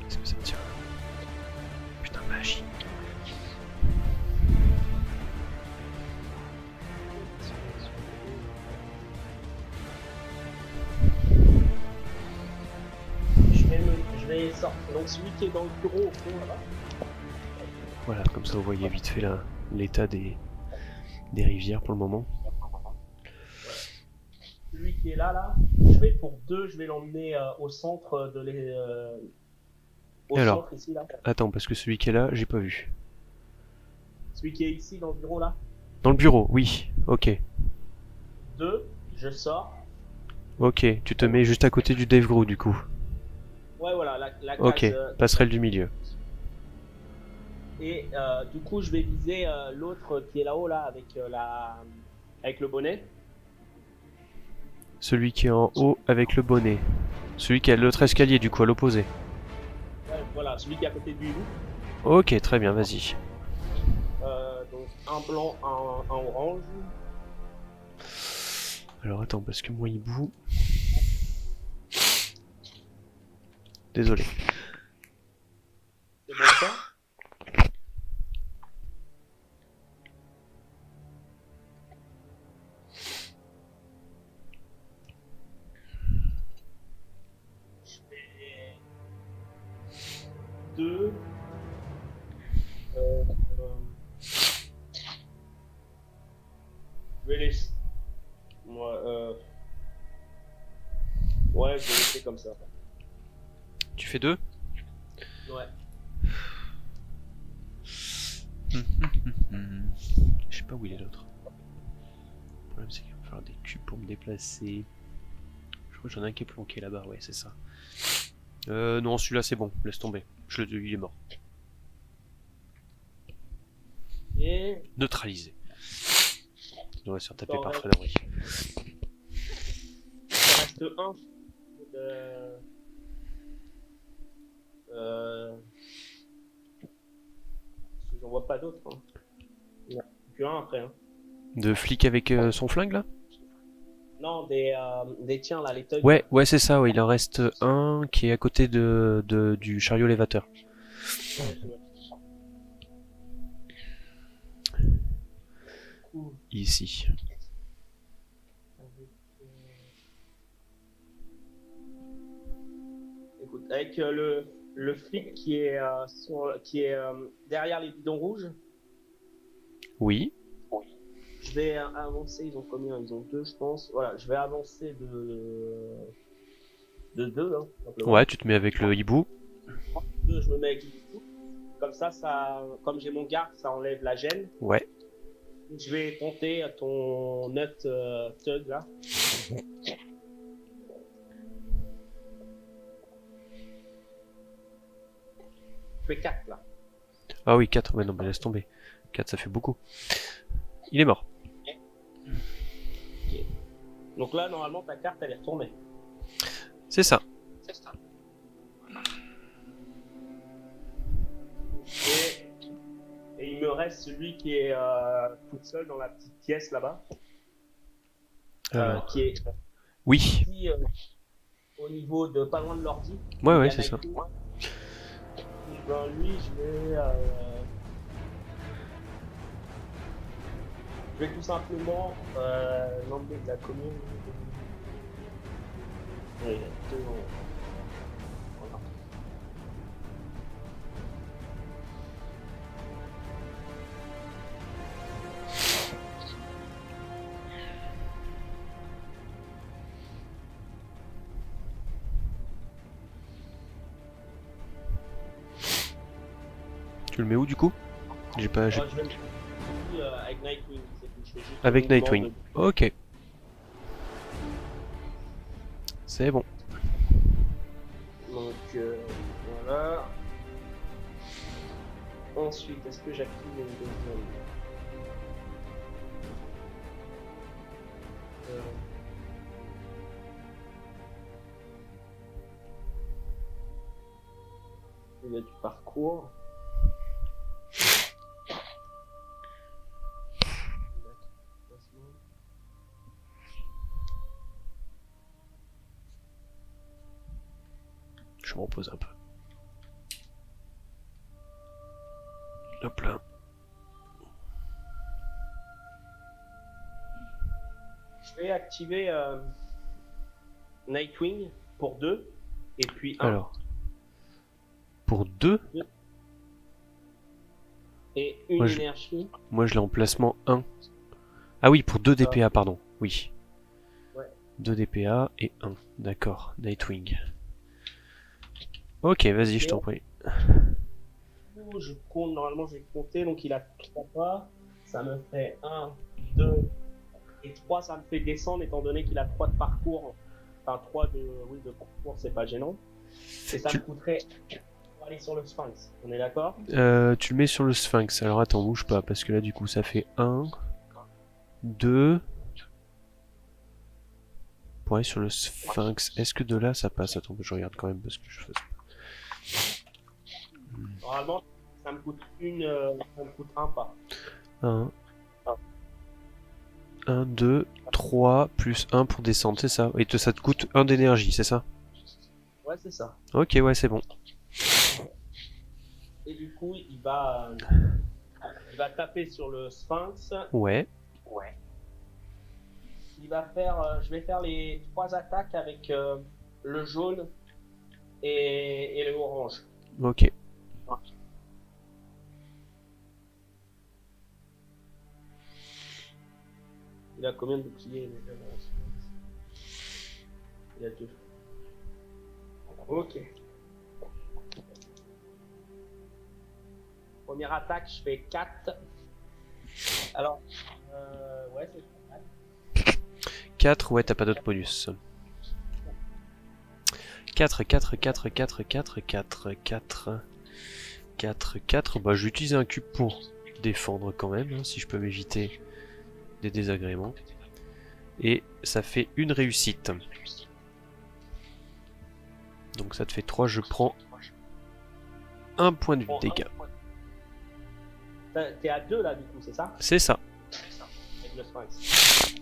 Est-ce que ça tient? Putain, magie. Je vais sortir. Donc celui qui est dans le bureau au fond là-bas. Voilà, comme ça vous voyez vite fait l'état des rivières pour le moment. Celui qui est là, je vais pour 2, je vais l'emmener au centre de au Alors. centre ici là. Attends, parce que celui qui est là, j'ai pas vu. Celui qui est ici dans le bureau là. Dans le bureau, oui, ok. 2, je sors. Ok, tu te mets juste à côté du Dave Grohl du coup. Ouais, voilà, la case. Ok, passerelle du milieu. Et du coup, je vais viser l'autre qui est là-haut là avec le bonnet. Celui qui est en haut avec le bonnet. Celui qui a l'autre escalier du coup à l'opposé. Ouais, voilà, celui qui est à côté du loup. Ok, très bien, vas-y. Donc un blanc, un orange. Alors attends, parce que moi il boue. Désolé. C'est bon ça? Je fais 2. Euh, je vais laisser. Ouais, je vais laisser comme ça. Tu fais 2? Ouais. Je sais pas où il est l'autre. Le problème c'est qu'il va falloir des cubes pour me déplacer. Je crois que j'en ai un qui est planqué là-bas, ouais c'est ça. Non celui-là c'est bon, laisse tomber. Il est mort. Et Neutralisé. Il devrait se faire taper t'en par restes, Frédéric. t'en restes un. Euh, euh, parce que j'en vois pas d'autres. Hein. Il n'y en a plus un après. Hein. De flic avec son flingue là? Non, des tiens là, les thugs. Ouais, ouais c'est ça, ouais. Il en reste un qui est à côté du chariot élévateur. Ici. Écoute, avec le flic qui est, derrière les bidons rouges, Oui. je vais avancer. Ils ont combien? Ils ont 2, je pense. Voilà, je vais avancer de 2, hein, simplement. Ouais, tu te mets avec le hibou. 2, je me mets avec du coup. Comme ça, comme j'ai mon garde, ça enlève la gêne. Ouais. Je vais compter à ton nut thug là. Je fais 4 là. Ah oui, 4. Ouais, non, mais laisse tomber. 4, ça fait beaucoup. Il est mort. Okay. Donc là, normalement, ta carte, elle est retournée. C'est ça. C'est ça. Et il me reste celui qui est tout seul dans la petite pièce là-bas. Qui est oui. ici, au niveau de pas loin de l'ordi. Ouais, ouais, c'est ça. Ben, lui, je vais tout simplement l'emmener de la commune. Oui, voilà. Tu le mets où du coup? J'ai pas. Je vais le mettre avec Nightwing. Avec Nightwing. Ok. C'est bon. Donc voilà. Ensuite, est-ce que j'active une deuxième il y a du parcours. Je me repose un peu. Hop là. Je vais activer Nightwing pour 2 et puis 1. Alors. Pour 2 et une moi, énergie. Moi je l'ai en placement 1. Ah oui, pour 2 DPA, pardon. Oui. Ouais. 2 DPA et 1. D'accord. Nightwing. Ok, vas-y, je t'en prie. Je compte, normalement je vais compter, donc il a 3 pas. Ça me fait 1, 2 et 3, ça me fait descendre étant donné qu'il a 3 de parcours. Enfin 3 de parcours, c'est pas gênant. Et ça me coûterait pour aller sur le Sphinx. On est d'accord? Tu le mets sur le Sphinx. Alors attends, bouge pas, parce que là du coup ça fait 1, 2. Pour aller sur le Sphinx, est-ce que de là ça passe? Attends, je regarde quand même parce que je fasse. Normalement, ça me coûte un pas. 1, 2, 3, plus 1 pour descendre, c'est ça? Et ça te coûte 1 d'énergie, c'est ça? Ouais, c'est ça. Ok, ouais, c'est bon. Et du coup, il va taper sur le sphinx. Ouais. Il va faire, je vais faire les 3 attaques avec le jaune et le orange. Ok. Il a combien de boucliers déjà, le sphinx? Il a 2. Ok. Première attaque, je fais 4. Alors, ouais, c'est 4, ouais, t'as pas d'autre bonus. 4, 4, 4, 4, 4, 4, 4, 4, 4. Bah, je vais utiliser un cube pour défendre quand même, hein, si je peux m'éviter des désagréments. Et ça fait une réussite. Donc ça te fait 3, je prends un point de dégâts. T'es à 2 là, du coup, c'est ça? C'est ça. Avec le sphinx.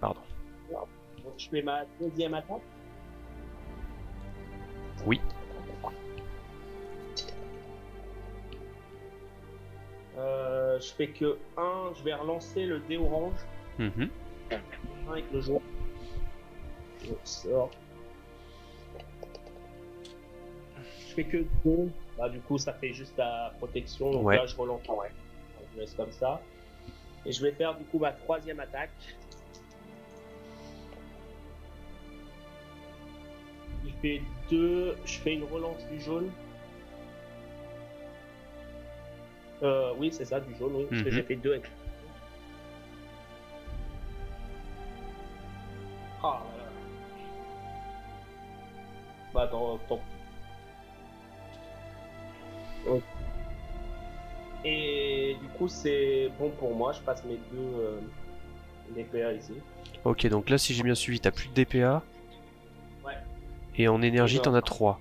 Pardon. Donc, je fais ma deuxième attaque. Oui. Je fais que 1, je vais relancer le dé orange. Mhm. 1 avec le jaune. Je sors. Je fais que 2. Bah, du coup, ça fait juste la protection. Donc Ouais. là, je relance. Ouais. Je laisse comme ça. Et je vais faire du coup ma troisième attaque. Il fait 2. Je fais une relance du jaune. Oui, c'est ça, du jaune, oui. Parce que j'ai fait 2 avec. Ah là là. Bah, attends. Ok. Et du coup, c'est bon pour moi. Je passe mes 2 DPA ici. Ok, donc là, si j'ai bien suivi, t'as plus de DPA. Ouais. Et en énergie, t'en as 3.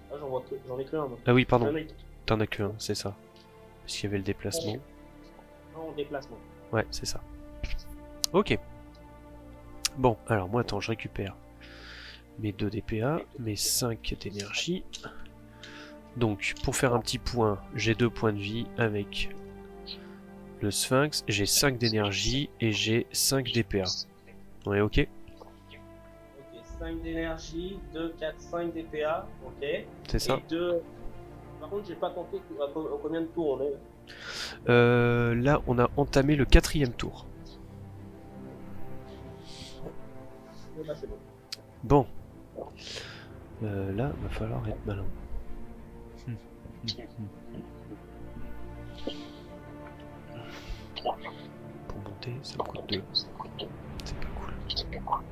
Ah, j'en ai que un. Moi. Ah oui, pardon. J'en ai T'en as que un, c'est ça. Parce qu'il y avait le déplacement. un en déplacement. Ouais, c'est ça. Ok. Bon, alors moi, attends, je récupère mes 2 DPA, mes 5 d'énergie. Donc, pour faire un petit point, j'ai 2 points de vie avec le Sphinx, j'ai 5 d'énergie et j'ai 5 DPA. On est ok? Ok, 5 d'énergie, 2, 4, 5 DPA, ok. C'est ça? Et 2... Par contre, j'ai pas compté à combien de tours on est. Là, on a entamé le 4e tour. Bah, c'est bon. Bon. Là, va falloir être malin. Pour monter, ça me coûte 2. C'est pas cool.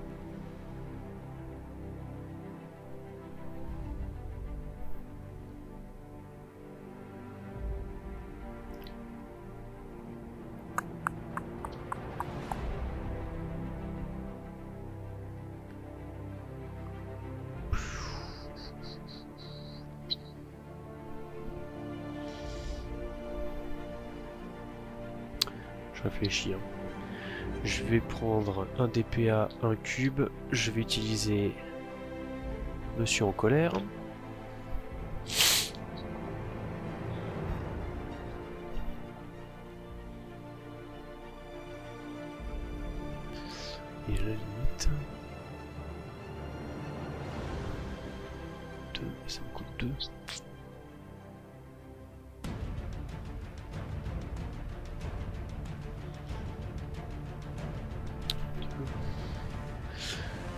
Je réfléchis. Hein. Je vais prendre un DPA, un cube. Je vais utiliser Monsieur en colère. Et à la limite... 2, ça me coûte 2.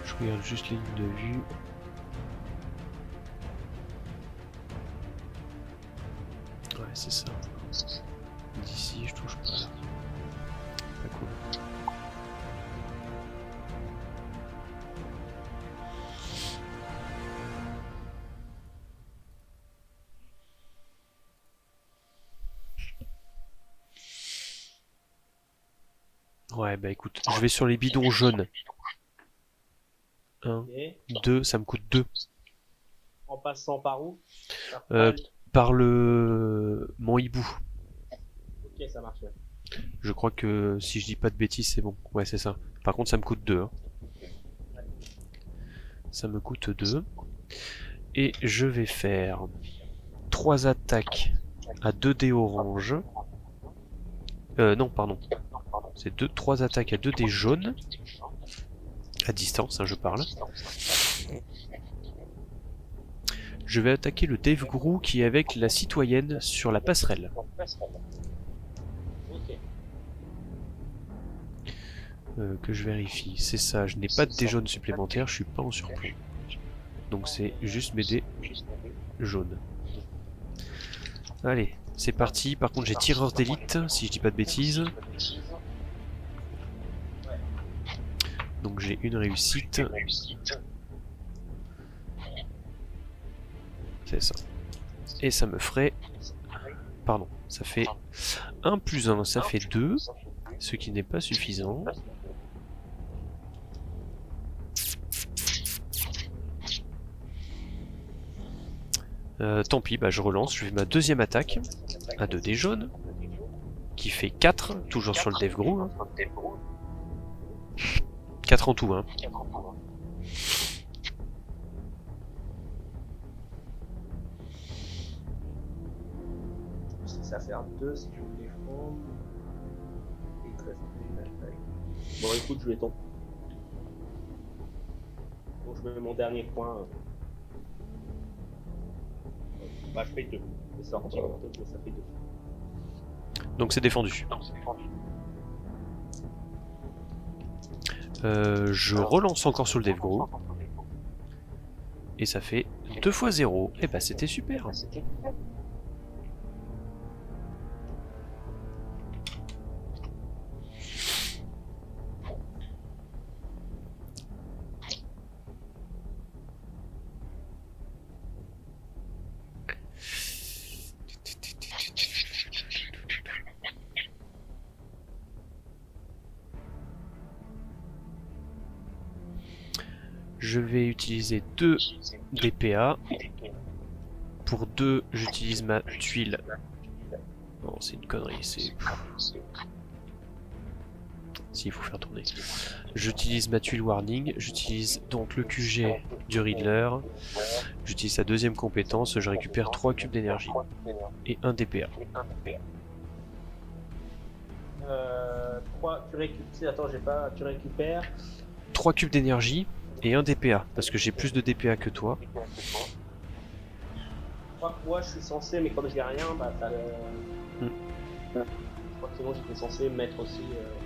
Je regarde juste les lignes de vue. Ouais, c'est ça. D'ici, je touche pas là. Pas cool. Ouais, bah écoute, je vais sur les bidons jaunes. 1, Okay. 2, ça me coûte 2. En passant par où? Par le... mon hibou. Ok, ça marche. Je crois que si je dis pas de bêtises, c'est bon. Ouais, c'est ça. Par contre, ça me coûte 2. Hein. Ça me coûte 2. Et je vais faire 3 attaques à 2 dés orange. Non, pardon. C'est 3 attaques à 2 dés jaunes. À distance, hein, je parle. Je vais attaquer le Dave Grou qui est avec la citoyenne sur la passerelle. Ok. Que je vérifie. C'est ça, je n'ai pas de dés jaunes supplémentaires, je suis pas en surplomb. Donc c'est juste mes dés jaunes. Allez, c'est parti. Par contre j'ai tireur d'élite, si je dis pas de bêtises. Donc j'ai une réussite. C'est ça. Et ça me ferait... Pardon, ça fait 1 plus 1, ça fait 2. Ce qui n'est pas suffisant. Tant pis, bah je relance, je fais ma deuxième attaque à 2 dés jaunes qui fait 4, toujours sur le Dave Grou. Hein. 4 en tout, hein. Ça fait 2 si tu veux défendre. Et il te reste une attaque. Bon, écoute, je vais tomber. Donc, je mets mon dernier point. Bah, je fais 2. C'est sorti, mais ça fait 2. Donc c'est défendu. Je relance encore sur le Dave Grou. Et ça fait 2 fois 0. Et bah c'était super. Je vais utiliser 2 DPA. Pour 2, j'utilise ma tuile. Non, c'est une connerie, c'est... Si, il faut faire tourner. J'utilise ma tuile warning, j'utilise donc le QG du Riddler, j'utilise sa deuxième compétence, je récupère 3 cubes d'énergie et 1 DPA. 3, tu récupères... Attends, j'ai pas... Tu récupères... 3 cubes d'énergie et 1 DPA, parce que j'ai plus de DPA que toi. Je crois que moi je suis censé, mais comme j'ai rien, bah t'as le... Je crois que sinon j'étais censé mettre aussi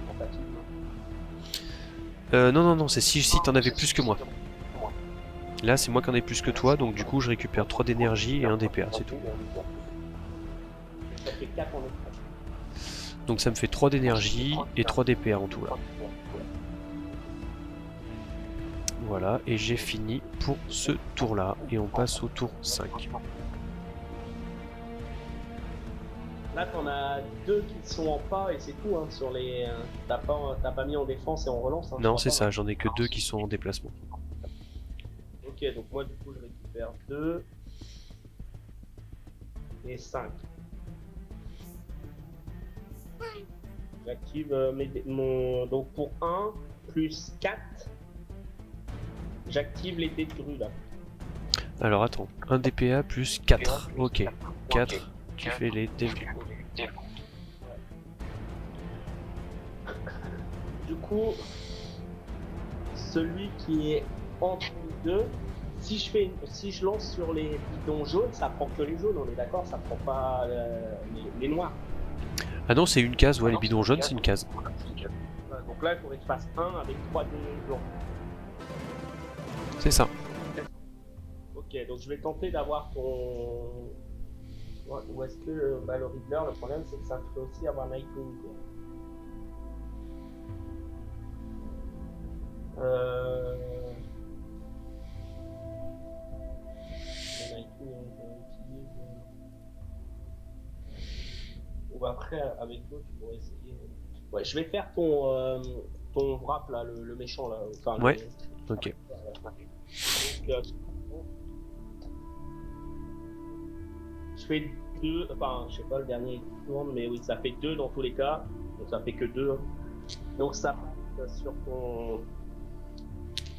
en fatigue. Non, c'est si t'en avais plus que moi. Là, c'est moi qui en ai plus que toi, donc du coup, je récupère 3 d'énergie et 1 DPA, c'est tout. Ça fait 4 en écran. Donc ça me fait 3 d'énergie et 3 DPA en tout, là. Voilà, et j'ai fini pour ce tour-là, et on passe au tour 5. Là t'en as 2 qui sont en pas et c'est tout, hein, sur les... T'as pas mis en défense et en relance, hein, Non, c'est ça, j'en ai que 2 qui sont en déplacement. Ok, donc moi du coup je récupère 2 et 5. J'active mon... Donc pour 1 plus 4, j'active les dés de grue là. Alors attends, 1 DPA plus 4, ok. 4, tu fais les dégâts. Du coup, celui qui est entre les deux, si je lance sur les bidons jaunes, ça prend que les jaunes, on est d'accord, ça prend pas les noirs. Ah non, c'est une case, ouais, les bidons jaunes, c'est une case. Donc là, il faudrait que je fasse 1 avec 3 dés blancs. C'est ça. Ok, donc je vais tenter d'avoir ton... Ou est-ce que le Riddler, le problème c'est que ça me fait aussi avoir Nightwing. Ou après, avec l'autre, tu pourrais essayer. Ouais, je vais faire ton wrap là, le méchant là. Enfin, Ouais, ok. Donc, je fais 2, enfin, je sais pas le dernier qui tourne, mais oui, ça fait 2 dans tous les cas. Donc ça fait que 2. Hein. Donc ça passe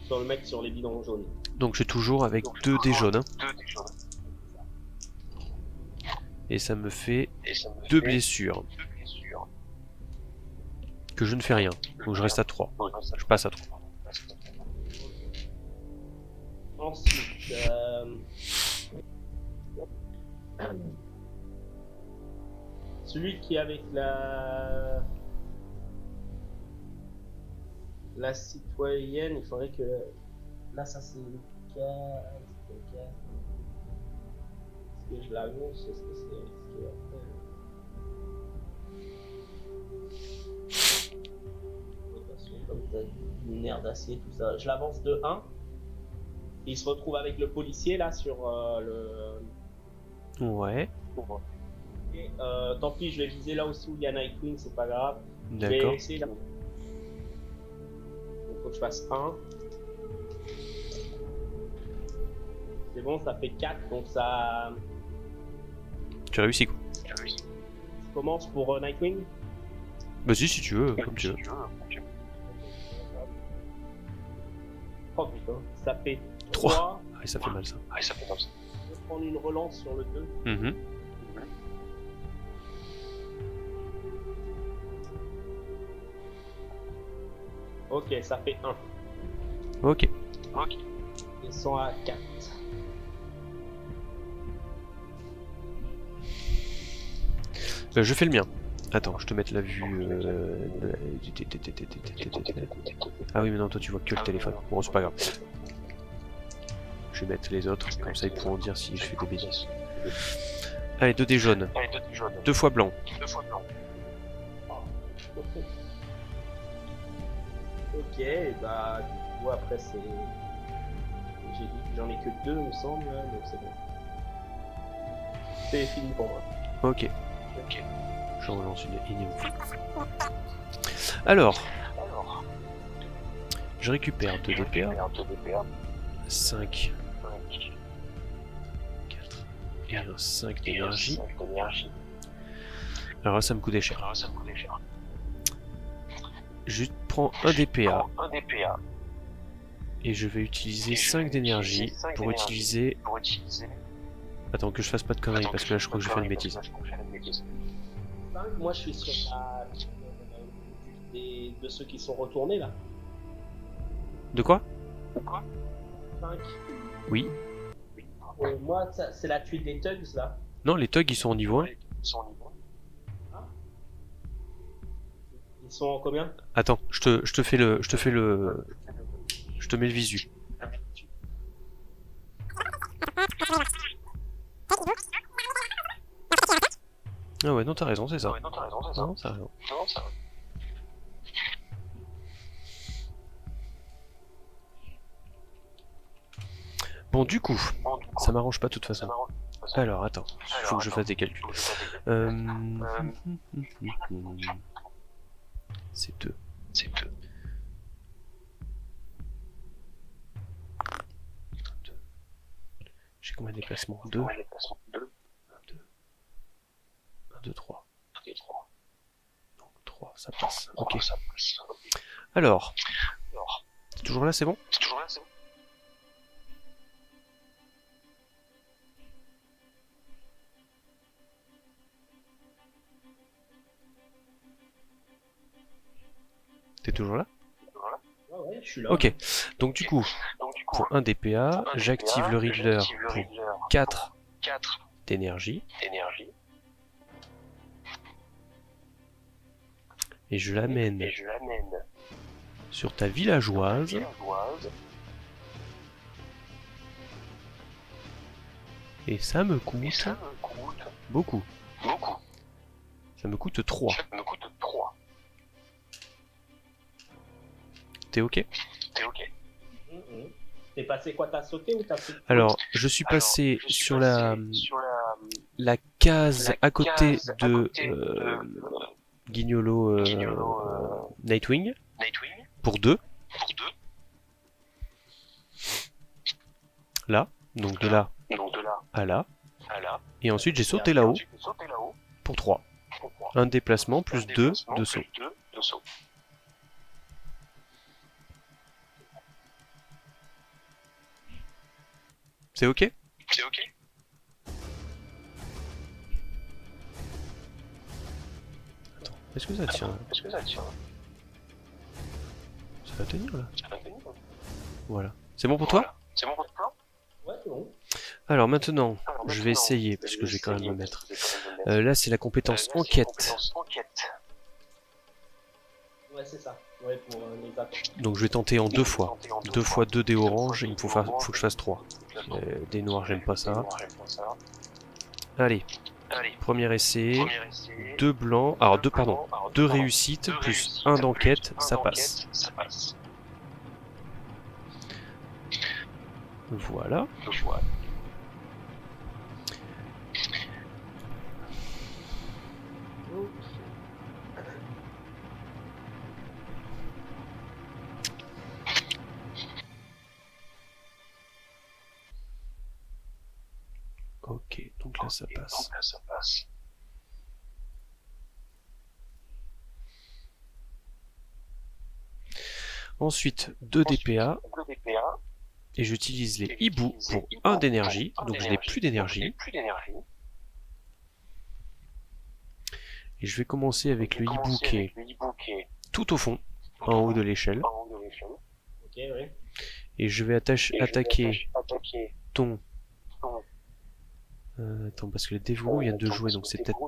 sur le mec sur les bidons jaunes. Donc je suis toujours avec 2 dés jaunes. Hein. Et ça me fait 2 blessures. Que je ne fais rien. Donc je reste à 3. Je passe à 3. Ensuite, celui qui est avec la citoyenne, il faudrait que là ça c'est le cas. Est-ce que je l'annonce? Est-ce que c'est risqué après? Comme t'as une nerf d'acier, tout ça. Je l'avance de 1. Il se retrouve avec le policier là sur le. Ouais. Et, tant pis, je vais viser là aussi où il y a Nightwing, c'est pas grave. Je D'accord. vais essayer là. Donc faut que je fasse 1. C'est bon, ça fait 4, donc ça. Tu as réussi quoi. Ça commence pour Nightwing. Vas-y si tu veux, comme tu veux. Oh putain, ça fait 3. 3. Ah, ça fait mal ça. Je vais prendre une relance sur le 2. Mhm. Ok, ça fait 1. Ok. Ils sont à 4. Je fais le mien. Attends, je te mette la vue. Ah oui, mais non, toi tu vois que le téléphone. Bon, c'est pas grave. Je vais mettre les autres, comme ça ils pourront dire si je fais des bêtises. Allez, 2 dés jaunes. 2 fois blanc. Ok, bah du coup après c'est. J'ai dit que j'en ai que 2 il me semble, donc c'est bon. C'est fini pour moi. Ok. Je relance une énième fois. Alors. Je récupère 2 DPA. 5. 4. Et un 5 d'énergie. Alors là ça me coûtait cher. Je prends un DPA. Et je vais utiliser 5 d'énergie pour utiliser... Attends, que je fasse pas de conneries, parce que là je crois que je vais faire une bêtise. Moi je suis sur la... de ceux qui sont retournés là. De quoi? 5. Oui. Moi c'est la tuile des thugs là. Non, les thugs ils sont au niveau 1. Ils sont en combien? Attends, je te fais le... Je te mets le visu. Ah ouais, non, t'as raison, c'est ça. Non, t'as raison. Bon, du coup, ça m'arrange pas de toute façon. Alors, attends, il faut que je fasse des calculs. C'est 2. J'ai combien de déplacements? 2. 1, 2, 3. Donc 3, ça passe. Ok. Alors, t'es toujours là, c'est bon? T'es toujours là? Ouais, je suis là. Ok. Donc du coup, pour 1 DPA, j'active le Riddler pour 4 d'énergie. Et je l'amène sur ta villageoise. Et ça me coûte beaucoup. Ça me coûte 3. T'es ok? T'es passé quoi? T'as sauté ou t'as pris? Alors, je suis passé sur la case à côté de Guignolo Nightwing pour 2. Là, donc de là à là. Et ensuite j'ai sauté là-haut pour 3. Un déplacement plus 2 de saut. C'est ok? C'est ok? Attends, est-ce que ça tient? Est-ce que ça tient? Ça va tenir là? Ça va tenir? Voilà. C'est bon pour toi? Voilà. C'est bon pour toi? Ouais, c'est bon. Alors maintenant, Alors, je vais maintenant, essayer, parce que je vais quand même me essayer, mettre. parce que je vais quand même me mettre. Là, c'est la compétence Là, c'est la enquête. compétence enquête. Ouais, c'est ça. Ouais, pour les attaques. Donc je vais tenter en deux fois. Tenter en 2 fois 2 dés Deux fois orange, deux il me faut, dés faut orange, que je fasse 3. Des noirs, j'aime pas Des ça. noirs, j'aime pas ça. Allez, Allez, premier essai. premier essai. 2 blancs, alors 2 pardon, blancs, alors 2 pardon, réussites deux plus réussites, 1 plus d'enquête, un ça d'enquête, passe. Ça passe. Voilà. Voilà. Ok, donc là ça passe. Donc là, ça passe. Ensuite, 2 DPA, Deux DPA. et j'utilise les Et hiboux j'utilise pour les 1 hiboux d'énergie, pour un donc je n'ai d'énergie. plus Donc, je n'ai d'énergie. plus d'énergie. Et je vais commencer avec le hibou Commencer qui avec est le hibou qui est tout au fond, en haut de l'échelle. en haut de l'échelle. Ok, oui. Et je vais Et je vais attaquer attaquer ton... ton... attends, parce que les déverrouilles viennent de jouer, donc c'est peut-être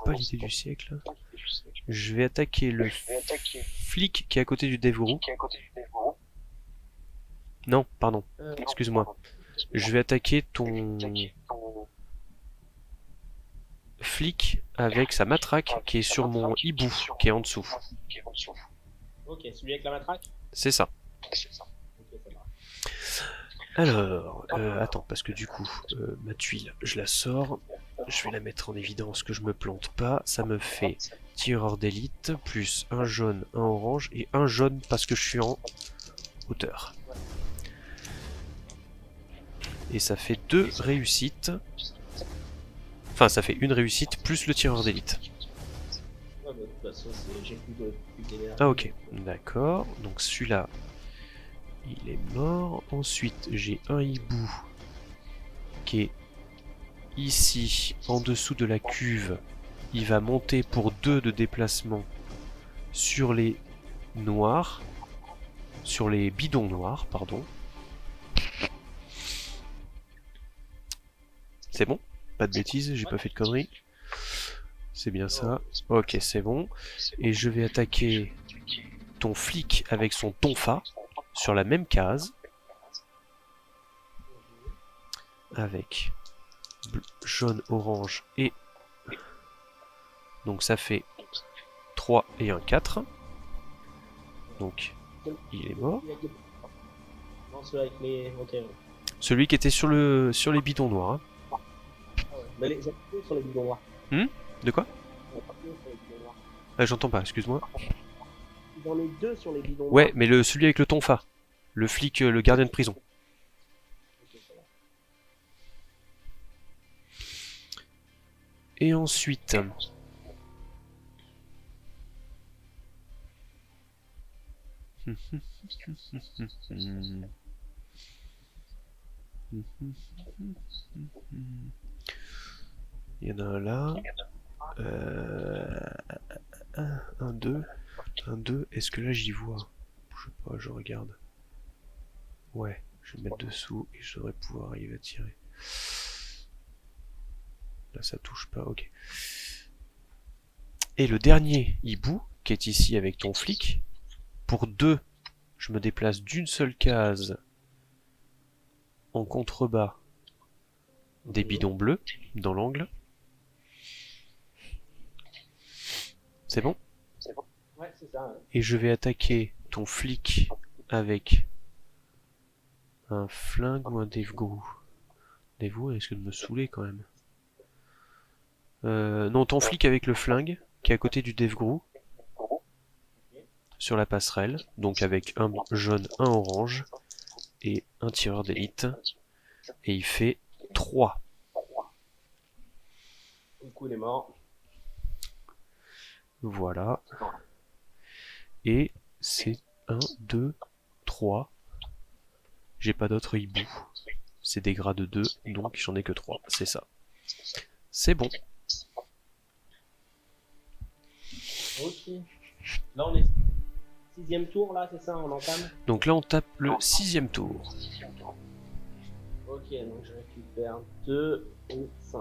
pas l'idée du siècle. Je vais attaquer le Je vais attaquer flic qui est à côté du déverrou. qui est à côté du déverrou. Non, pardon, Euh, excuse-moi. Je vais attaquer ton Attaquer ton flic avec sa matraque qui est sur mon hibou, qui est en dessous. qui est en dessous. ok, celui avec la matraque. C'est ça. C'est ça. Ok, ça marche. Alors, attends, parce que du coup, ma tuile, je la sors. Je vais la mettre en évidence que je me plante pas. Ça me fait tireur d'élite, plus un jaune, un orange, et un jaune parce que je suis en hauteur. Et ça fait 2 réussites. Enfin, ça fait une réussite plus le tireur d'élite. Ouais, bah, de toute façon, j'ai plus d'énergie. Ah ok, d'accord. Donc celui-là, il est mort. Ensuite, j'ai un hibou qui est ici, en dessous de la cuve. Il va monter pour 2 de déplacement sur les noirs. Sur les bidons noirs, pardon. C'est bon? Pas de bêtises, j'ai pas fait de conneries. C'est bien ça. Ok, c'est bon. Et je vais attaquer ton flic avec son tonfa sur la même case. Avec jaune, orange et... Donc ça fait 3 et un 4. Donc il est mort. Non, celui avec les. Ok, ouais. Celui qui était sur les bidons noirs. Hein. Ah ouais. Mais les j'ai plus sur les bidons noirs. De quoi? J'en ai pas plus sur les bidons noirs. J'entends pas, excuse-moi. J'en ai 2 sur les bidons noirs. Ouais, mais celui avec le tonfa. Le flic, le gardien de prison. Ok, ça va. Et ensuite... Il y en a un là. Un, deux. Un, deux. Est-ce que là j'y vois? Je sais pas, je regarde. Ouais, je vais me mettre dessous et je devrais pouvoir arriver à tirer. Là ça touche pas, ok. Et le dernier hibou, qui est ici avec ton flic, pour 2, je me déplace d'une seule case en contrebas des bidons bleus dans l'angle. C'est bon? Ouais, c'est ça. Ouais. Et je vais attaquer ton flic avec un flingue ou un Devgrou. Devgrou risque de me saouler quand même. Non, ton flic avec le flingue, qui est à côté du Devgrou, sur la passerelle, donc avec un jaune, un orange, et un tireur d'élite. Et il fait 3. Du coup, il est mort. Voilà. Et c'est 1, 2, 3. J'ai pas d'autre hibou. C'est des grades 2, donc j'en ai que 3, c'est ça. C'est bon. Ok. Là, on est 6e tour, là, c'est ça, on entame? Donc là on tape le 6e tour. Ok, donc je récupère 2 et 5.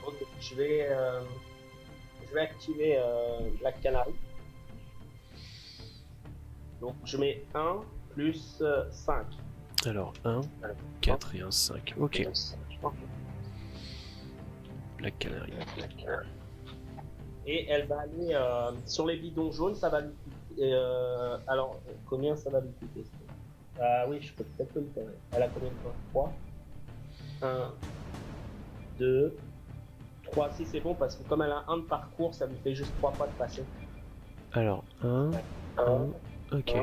Ok, je vais activer Black Canary. Donc je mets 1 plus 5. Alors 1, 4 et 1, 5. Ok, Black Canary. Et elle va aller sur les bidons jaunes, ça va lui coûter. Alors, combien ça va lui coûter? Ah oui, je peux peut-être le faire. Elle a combien de points? 3. 1, 2, 3. Si c'est bon, parce que comme elle a 1 de parcours, ça lui fait juste 3 fois de passer. Alors 1, 1, ok.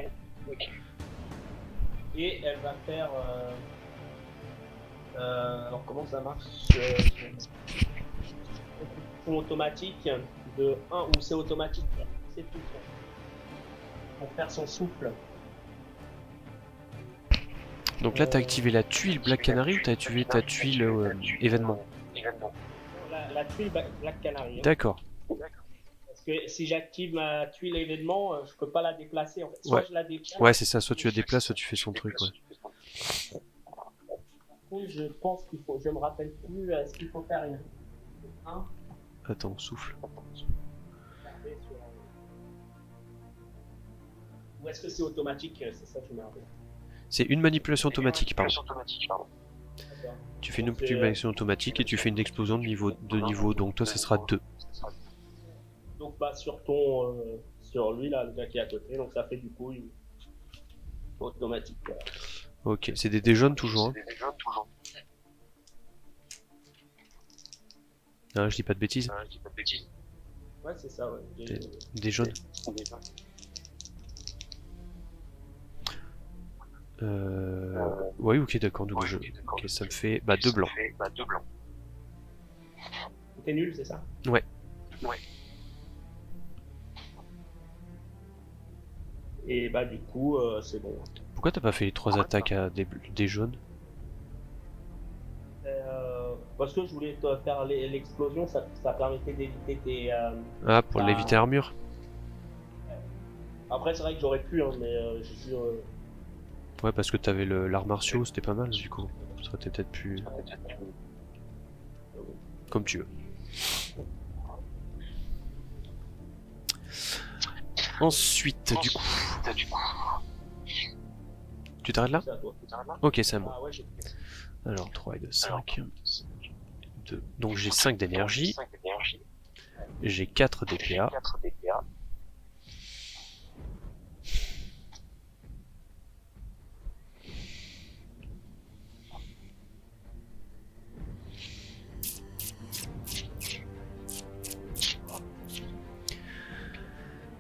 Et elle va faire. Alors, comment ça marche? Automatique de 1 ou c'est automatique? C'est tout. Pour faire son souffle. Donc là t'as activé la tuile Black Canary ou t'as activé ta tuile événement? La tuile Black Canary. Hein. D'accord. Parce que si j'active ma tuile événement, je peux pas la déplacer. En fait. Soit Ouais. je la déplace. Ouais, c'est ça, soit tu la déplaces, soit tu fais son truc. Ouais. Par contre, je pense qu'il faut. Je me rappelle plus ce qu'il faut faire. Hein. Attends, souffle. Ou est-ce que c'est automatique? C'est ça que je me rappelle. C'est une manipulation automatique, pardon. D'accord. Tu fais une manipulation automatique et tu fais une explosion de niveau, donc toi ça sera 2. Donc bah sur sur lui là, le gars qui est à côté, donc ça fait du coup une automatique. Voilà. Ok, c'est des dés jaunes toujours. Hein. Ah, je dis pas de bêtises. Ouais, c'est ça, ouais. Des jaunes. Oui, ok, d'accord, double jeu. Ok, ça me fait 2 blancs. T'es nul, c'est ça? Ouais. Et bah du coup, c'est bon. Pourquoi t'as pas fait les 3 attaques à des jaunes? Parce que je voulais te faire l'explosion, ça permettait d'éviter tes... Ah, pour l'éviter armure? Après, c'est vrai que j'aurais pu, hein, mais j'ai vu... Ouais, parce que t'avais l'art martiaux, c'était pas mal du coup. Ça aurait peut-être plus... Comme tu veux. Ensuite, du coup... Tu t'arrêtes là? C'est à toi. Ok, c'est à moi. Ah ouais, Alors, 3 et 2, 5. 2. Donc j'ai 5 d'énergie. J'ai 4 DPA.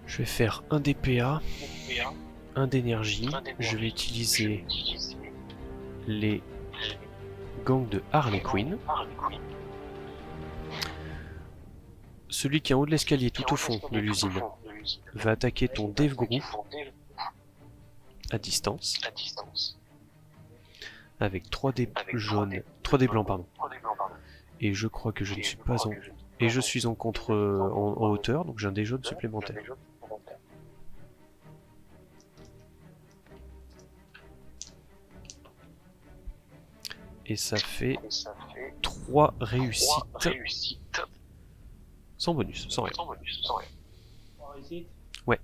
Je vais faire un DPA, un d'énergie. Je vais utiliser les gangs de Harley Quinn. Celui qui est en haut de l'escalier, tout au fond de l'usine, va attaquer ton Dave Grou à distance. Avec 3 dés jaunes, 3 dés blancs, pardon. Et je crois que je ne suis pas en... Et je suis en hauteur, donc j'ai un dé jaune supplémentaire. Et ça fait 3 réussites. Sans bonus, sans rien. En réussite? Ouais.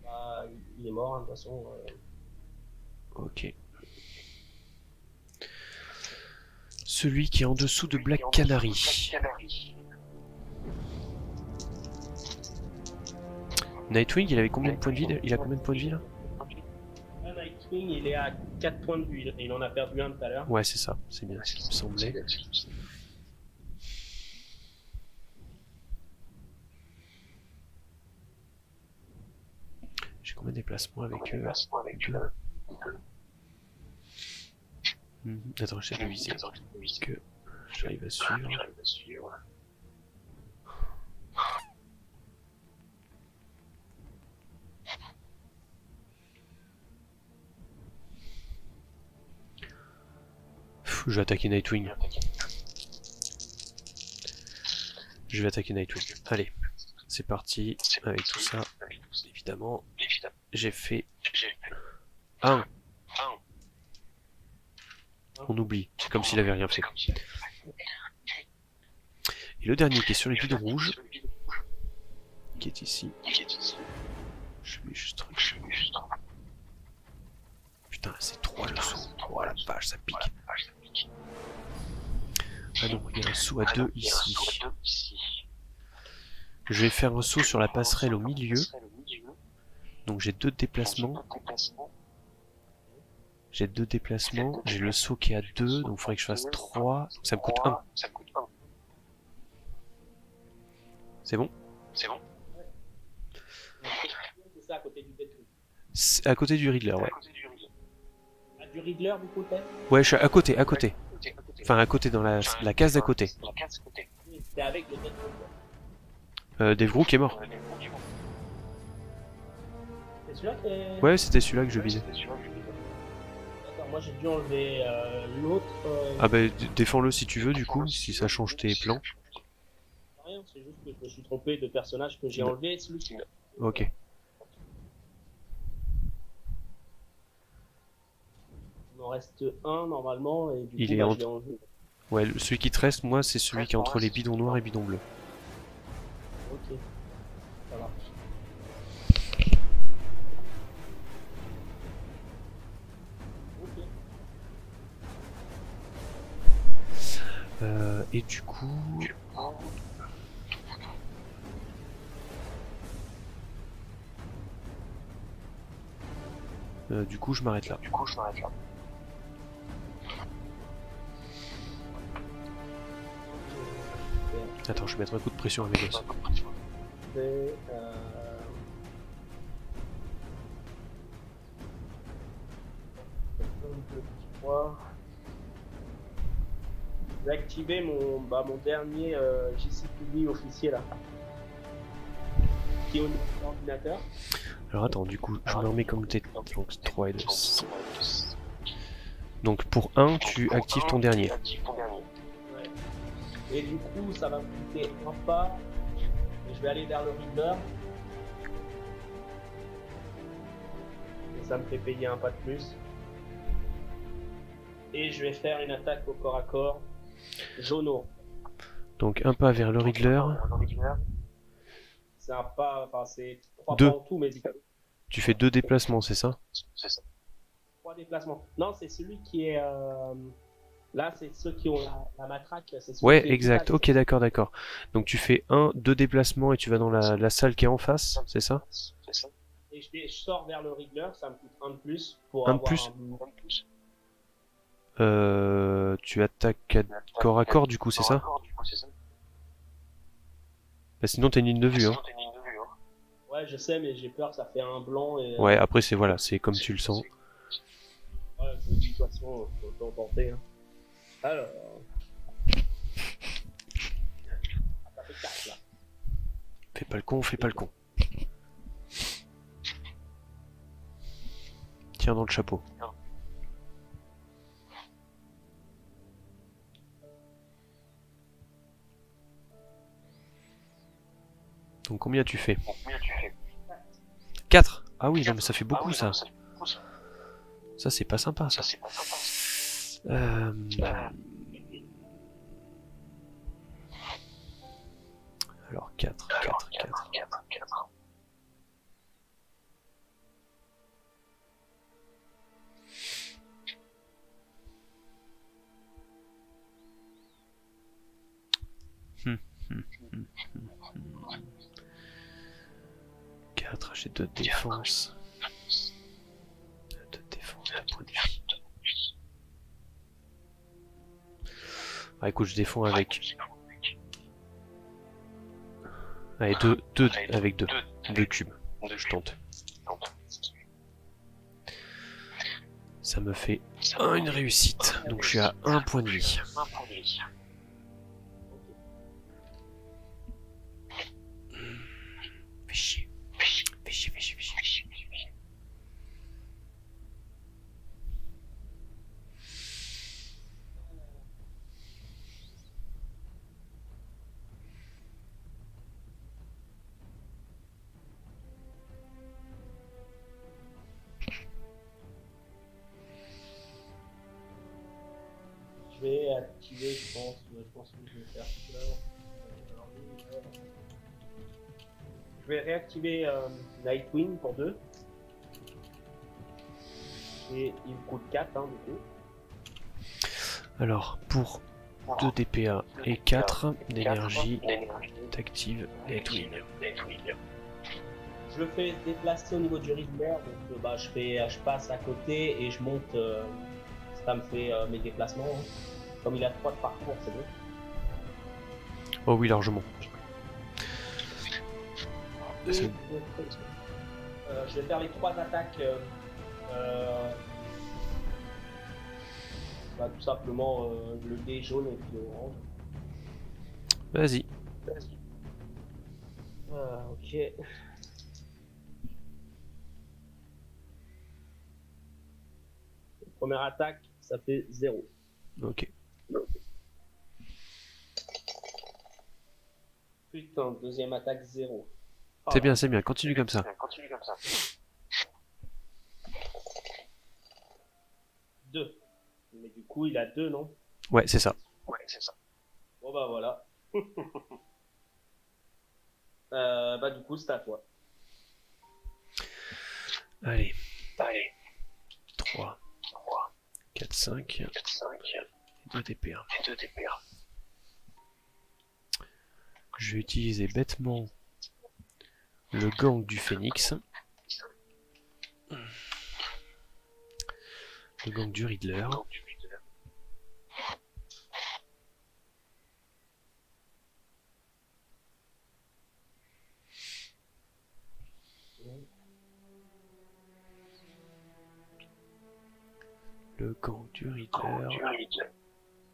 Bah, il est mort, hein, de toute façon. Ok. Celui qui est en dessous de Black Canary. Nightwing, il avait combien de points de vie? Il a combien de points de vie là? Nightwing, il est à 4 points de vie. Et il en a perdu un tout à l'heure. Ouais, c'est ça. C'est bien ce qui me semblait. J'ai combien de déplacements avec eux? Attends, j'essaie de viser. Que j'arrive à suivre. Je vais attaquer Nightwing. Allez, c'est parti. Avec tout ça, évidemment, j'ai fait 1. On oublie, c'est comme s'il avait rien fait. Et le dernier qui est sur les bidons rouges, qui est ici. Je vais juste... Putain, c'est 3 le saut. Oh la vache, ça pique. Ah non, il y a un saut à 2 ici. Je vais faire un saut sur la passerelle au milieu. Donc j'ai 2 déplacements. J'ai le saut qui est à 2, donc il faudrait que je fasse 3. Donc ça me coûte 1. C'est bon? C'est ça à côté du Deathloop. C'est à côté du Riddler, ouais. Ah, du Riddler du coup, Ouais, je suis à côté. Enfin, à côté, dans la case d'à côté. Oui, c'était avec le Deathloop. Dave Grohl qui est mort. C'est celui-là qui est... Ouais, c'était celui-là que je visais. D'accord, moi j'ai dû enlever l'autre... Ah bah, défends-le si tu veux, du coup, si ça change tes plans. Rien, c'est juste que je me suis trompé de personnage que j'ai enlevé, celui-ci. Ok. Il m'en reste un normalement, et du Il coup, est bah, en- je l'ai enlevé. Ouais, celui qui te reste, moi, c'est celui qui est entre les bidons noirs et bidons bleus. Ok, ça marche. Ok. Et du coup... je m'arrête là. Attends, je vais mettre un coup de pression à mes gosses. C'est, je vais activer mon dernier JCQB officiel là, qui est au niveau de l'ordinateur. Alors attends, du coup, je me remets comme t'es. Donc 3 et 2. Donc pour 1, tu actives ton dernier. Ouais. Et du coup, ça va me coûter un pas. Et je vais aller vers le Riddler. Et ça me fait payer un pas de plus. Et je vais faire une attaque au corps à corps. Jono. Donc un pas vers le Riddler. C'est un pas, enfin c'est 3 Deux. pas en tout, mais Tu fais 2 déplacements, c'est ça? 3 déplacements. Non, c'est celui qui est... Là, c'est ceux qui ont la matraque. C'est celui Ouais, qui est exact. tout à- Ok, d'accord. Donc tu fais 2 déplacements et tu vas dans la salle qui est en face, c'est ça? Et je sors vers le Riddler, ça me coûte un de plus pour Un de avoir plus un... Tu attaques corps à corps, du coup, c'est ça? Bah, sinon t'as une ligne de vue, hein. Ouais, je sais, mais j'ai peur que ça fait un blanc et... Ouais, après c'est voilà, c'est comme tu le sens. Ouais, je me dis, de toute façon, faut en tenter. Hein. Alors... Ça fait 4 là. Fais pas le con. Tiens dans le chapeau. Donc combien tu fais? 4. Ah oui, non mais ça fait beaucoup ça. Ça c'est pas sympa ça. Alors 4. J'ai 2 de défense. 2 de défense, 2 points de vie. Ah écoute, je défends avec... Allez, 2 avec 2. 2 cubes. Je tente. Ça me fait une réussite. Donc je suis à 1 point de vie. Un point de vie. Fais chier. Fais chier, fais chier, fais chier. Je vais activer, je pense que je vais faire ça. Je vais réactiver Nightwing pour 2. Et il coûte 4 hein, du coup. Alors, pour 2 DPA et 4 d'énergie, t'actives Nightwing. Je le fais déplacer au niveau du Riddler, donc bah, je passe à côté et je monte. Ça me fait mes déplacements. Hein. Comme il a 3 de parcours, c'est bon. Oh oui, largement. Et, je vais faire les 3 attaques. Bah, tout simplement le dé jaune et puis orange. Vas-y. Ok. Première attaque, ça fait 0. Ok. Putain, deuxième attaque 0. C'est bien, continue comme ça. Continue comme ça. 2. Mais du coup, il a 2, non? Ouais, c'est ça. Ouais, c'est ça. Bon bah voilà. Bah du coup, c'est à toi. Allez, Allez, 3, 3, 4, 5, 4, 5 et 2 DPA. et 2 DPA. Je vais utiliser bêtement le gang du Phénix. Le gang du Riddler. Le gang du Riddler.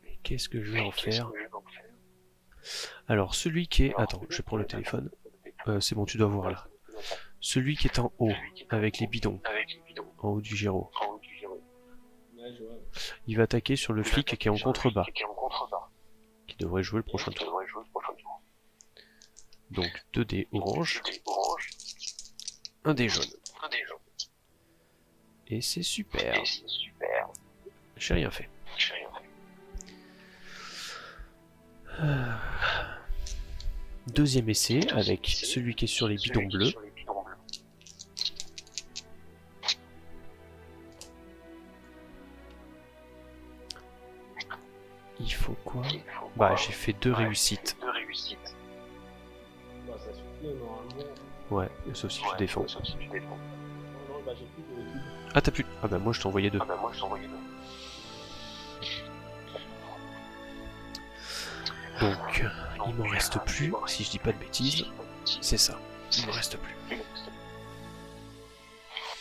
Et qu'est-ce que je vais en faire? Alors, celui qui est... Attends, je prends le téléphone. C'est bon, tu dois voir là. Celui qui est en haut, avec les bidons, en haut du gyro. Ouais, je vois. Il va attaquer sur le flic qui est en contrebas, qui devrait jouer le prochain tour. Donc 2 dés orange, 1 dé jaune. Et c'est super. J'ai rien fait. Deuxième essai avec celui qui est sur les bidons bleus. Il faut quoi? Bah j'ai fait 2 réussites. Bah ça suffit normalement. Ouais, sauf si tu défends. Non, non, bah j'ai plus de liquide. Ah t'as plus... Ah bah moi je t'ai envoyé 2. Donc il m'en reste plus, si je dis pas de bêtises. C'est ça, il m'en reste plus.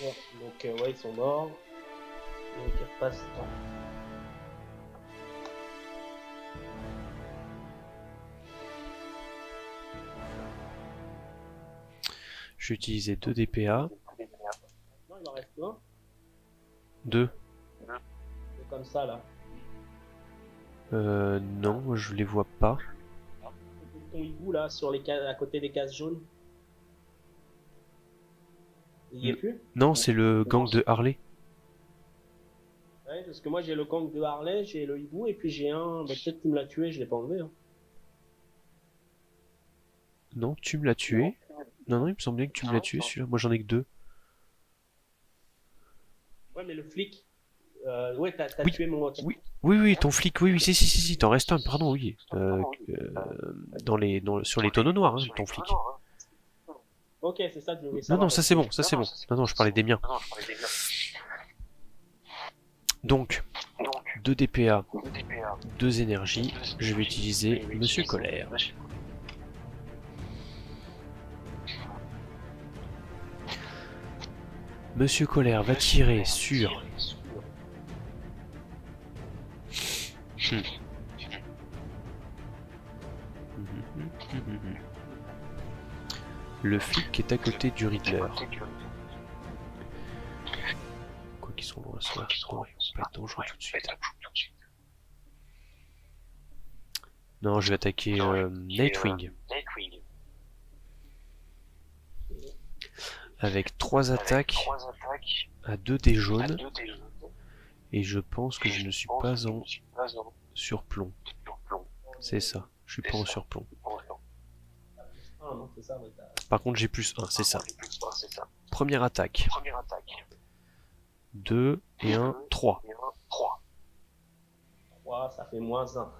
Ouais, donc ouais, ils sont morts. Donc ils repassent temps. Je vais utiliser 2 DPA. Non, il en reste un. 2. C'est comme ça là. Non, je les vois pas. Ton hibou là, sur les cases, à côté des cases jaunes. Il y est plus? Non, c'est le gang de Harley. Ouais, parce que moi j'ai le gang de Harley, j'ai le hibou et puis j'ai un. Bah, peut-être que tu me l'as tué, je l'ai pas enlevé. Hein. Non, tu me l'as tué. Non, il me semble bien que tu me l'as tué celui-là. Moi j'en ai que 2. Ouais, mais le flic. Ouais, t'as Oui. tué mon. Oui, ton flic, oui, si, t'en restes un, pardon, oui. Sur les tonneaux noirs, hein, ton flic. Ok, c'est ça que je voulais Non, savoir. ça c'est bon. Non, je parlais des miens. Donc, 2 DPA, 2 énergies, je vais utiliser Monsieur Colère. Monsieur Colère va tirer sur Le flic est à côté du Riddler. Quoi qu'ils sont loin, ça va pas être dangereux tout de suite. Non, je vais attaquer Nightwing. Avec 3 attaques à 2 dés jaunes. Et je pense que je ne suis pas en surplomb. C'est ça, je suis pas en surplomb. Ah non, c'est ça, ouais, Par contre, j'ai plus 1, c'est ça. Première attaque. 2 et 1, 3. 3, ça fait moins 1.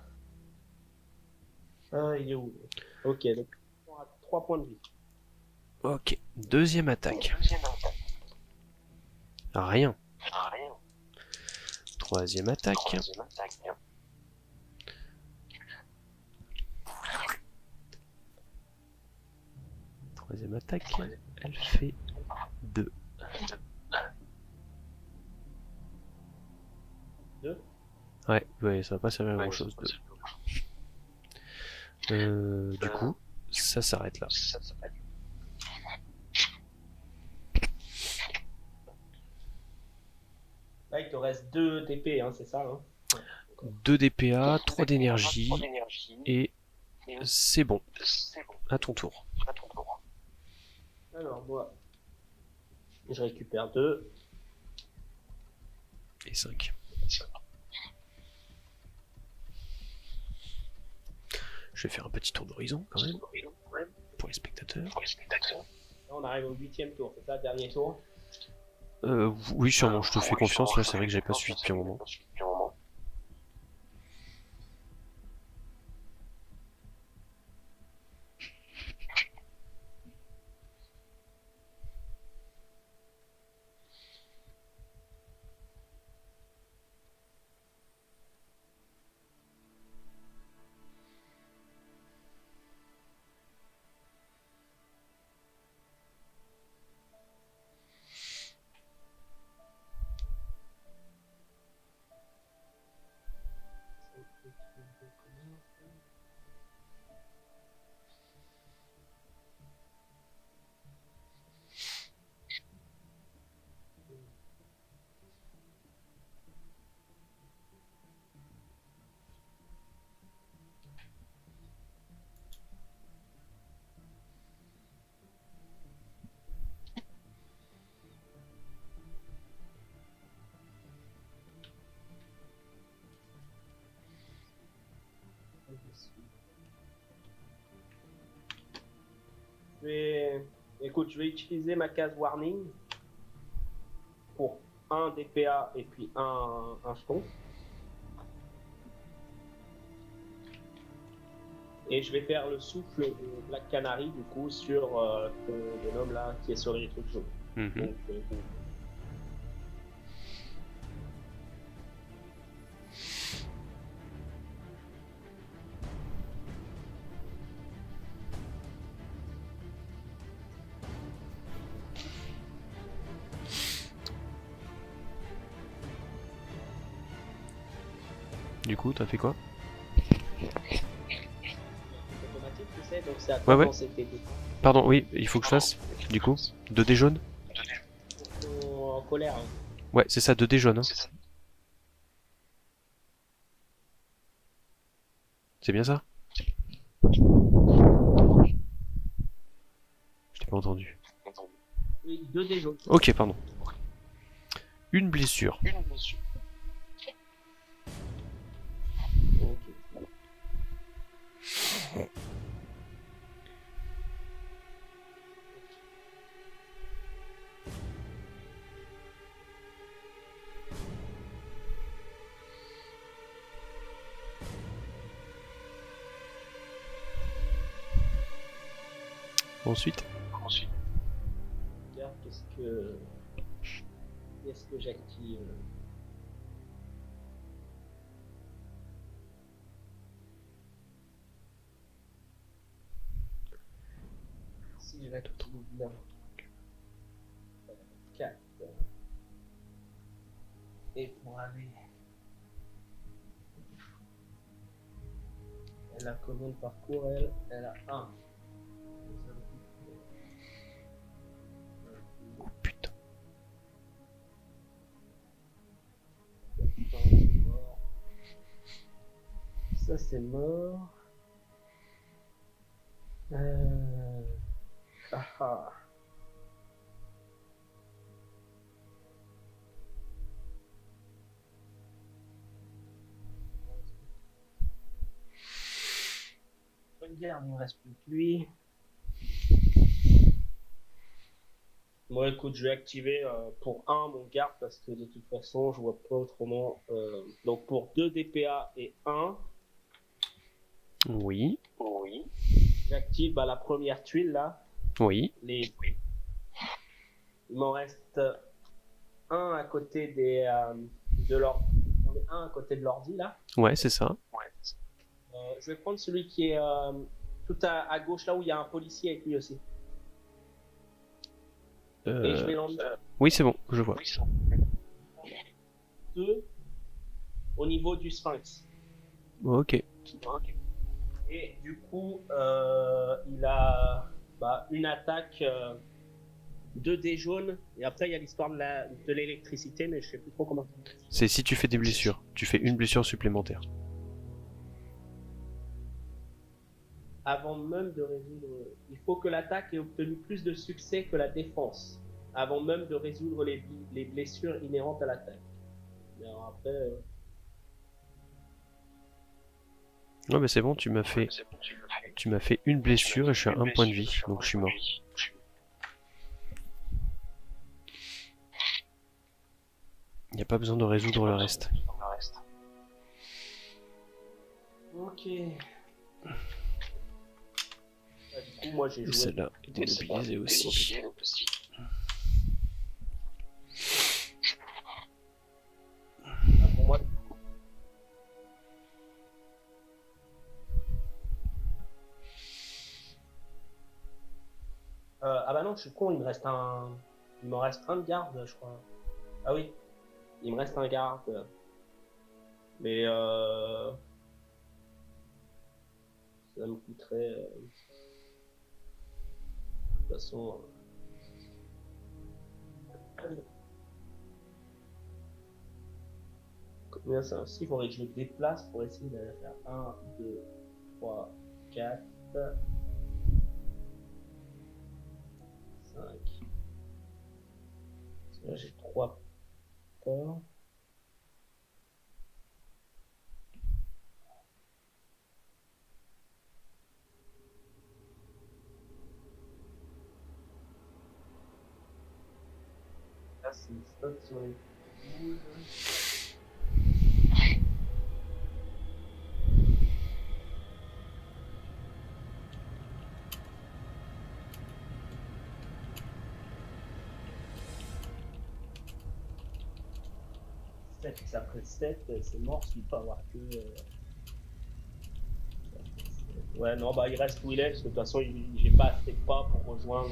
Ah, il est où? Ok, donc 3 points de vie. Ok, deuxième attaque. Rien. Troisième attaque. Troisième attaque, elle fait 2. 2. Ouais, ça va pas servir à grand chose. Du coup, ça s'arrête là. Là, il te reste 2 TP, hein, c'est ça, hein? 2 DPA, 3 d'énergie, et c'est bon. À ton tour. Alors, moi, je récupère 2. Et 5. Je vais faire un petit tour d'horizon quand même, pour les spectateurs. Là, on arrive au 8e tour, c'est ça, dernier tour? Oui, sûrement, je te fais confiance, là c'est vrai que j'avais pas suivi depuis un moment. Écoute, je vais utiliser ma case warning pour un DPA et puis un jeton. Et je vais faire le souffle de Black Canary du coup sur ton bonhomme là qui est sur les trucs jaunes. Donc, Du coup, t'as fait quoi? automatique, tu sais, donc c'est à Ouais, ouais. commencer tes dés. Pardon, oui, il faut que je fasse, du coup, 2 dés jaunes? En colère. Hein. Ouais, c'est ça, 2 dés jaunes. Hein. C'est bien ça? Je t'ai pas entendu. Oui, 2 dés jaunes. Ok, pardon. Une blessure. Ok. Ensuite, Regarde, qu'est-ce que j'active? Si je l'active là. 4. Et pour aller Et la commande parcours, elle a 1. Oh putain. Ça c'est mort. Ah ah. Regarde, il me reste plus que lui. Bon écoute, je vais activer pour 1 mon garde parce que de toute façon je vois pas autrement. Donc pour 2 DPA et 1, Oui. Oui. j'active la première tuile là. Oui. Il m'en reste un à côté de l'ordi. J'en ai un à côté de l'ordi là. Ouais, c'est ça. Ouais. Je vais prendre celui qui est tout à gauche là où il y a un policier avec lui aussi. Et je vais l'en Oui, c'est bon, je vois. Oui, ça. 2 au niveau du Sphinx. Ok. Ok. Et du coup, il a une attaque 2D jaune. Et après, il y a l'histoire de l'électricité, mais je sais plus trop comment. C'est si tu fais des blessures. Tu fais une blessure supplémentaire. Avant même de résoudre, il faut que l'attaque ait obtenu plus de succès que la défense, avant même de résoudre les blessures inhérentes à l'attaque. Mais alors après, Ouais, bah c'est bon, tu m'as fait, C'est bon, tu l'as fait. tu m'as fait une blessure et je suis à un point de vie, donc je suis mort. Il n'y a pas besoin de résoudre le reste. ok. Du coup, moi j'ai Et joué. celle-là est démobilisée aussi. Pour moi. Ah bah non, je suis con, il me reste un. Il me reste un de garde, je crois. Ah oui, il me reste un garde. Mais ça me coûterait. De toute façon. Combien ça aussi? Il faudrait que je me déplace pour essayer d'aller faire 1, 2, 3, 4, 5. Là j'ai 3 ports. Là c'est une stop sur les poules. Après 7, c'est mort s'il peut avoir que. Ouais, non, bah il reste où il est, parce que de toute façon, j'ai pas assez de pas pour rejoindre.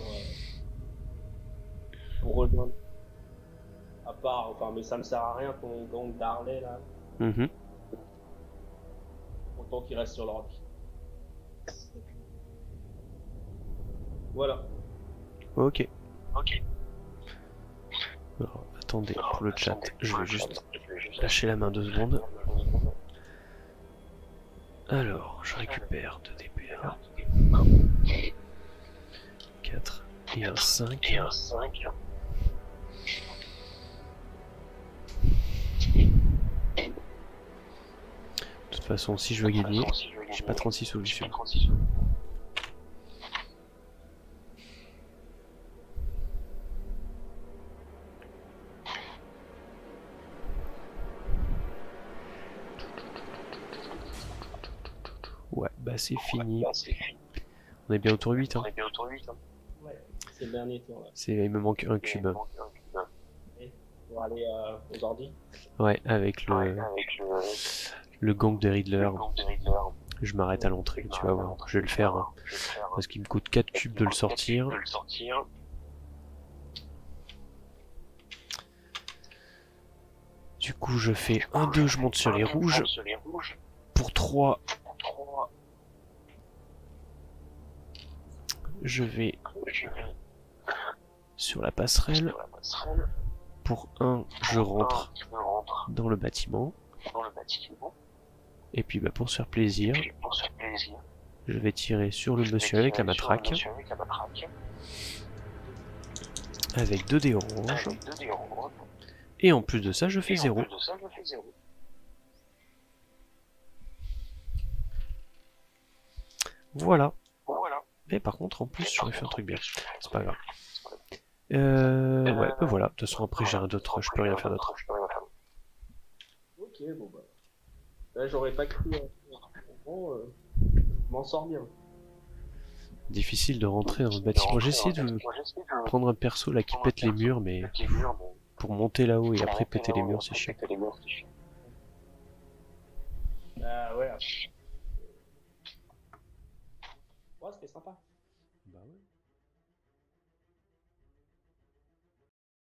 À part, enfin, mais ça me sert à rien ton gang d'Harley là, Mhm. autant qu'il reste sur l'ordi. Voilà. Ok. Ok. Alors, attendez pour le chat, je vais juste lâcher la main 2 secondes. Alors, je récupère 2 DPA, 4 et un 5. Et un 5. De toute façon, si je veux gagner, j'ai pas 36 solutions. Ouais, bah c'est fini. On est bien autour de 8. Hein. On est bien autour de 8. Ouais, c'est le dernier tour là. Il me manque un cube. Pour aller aux ordi. Ouais, avec le gang de Riddler. Je m'arrête à l'entrée, tu vas voir. Je vais le faire. Hein, parce qu'il me coûte 4 cubes de le sortir. Du coup, je fais 1, 2, je monte sur les rouges. Pour 3, je vais sur la passerelle. Pour un, je rentre dans le bâtiment. Et puis bah, pour se faire plaisir, je vais tirer sur le monsieur avec la matraque. Avec 2 dés orange. Et en plus de ça, je fais 0. Voilà. Mais par contre, en plus, j'aurais fait un truc bien. C'est pas grave. Ouais, bah voilà. De toute façon, après, j'ai rien d'autre. Je peux rien faire d'autre. Ok, bon bah. Là, j'aurais pas cru. Bon, je m'en sors bien. Difficile de rentrer dans le bâtiment. J'ai essayé de prendre un perso là qui pète les murs, mais pour monter là-haut et après péter les murs, c'est chiant. Ah ouais.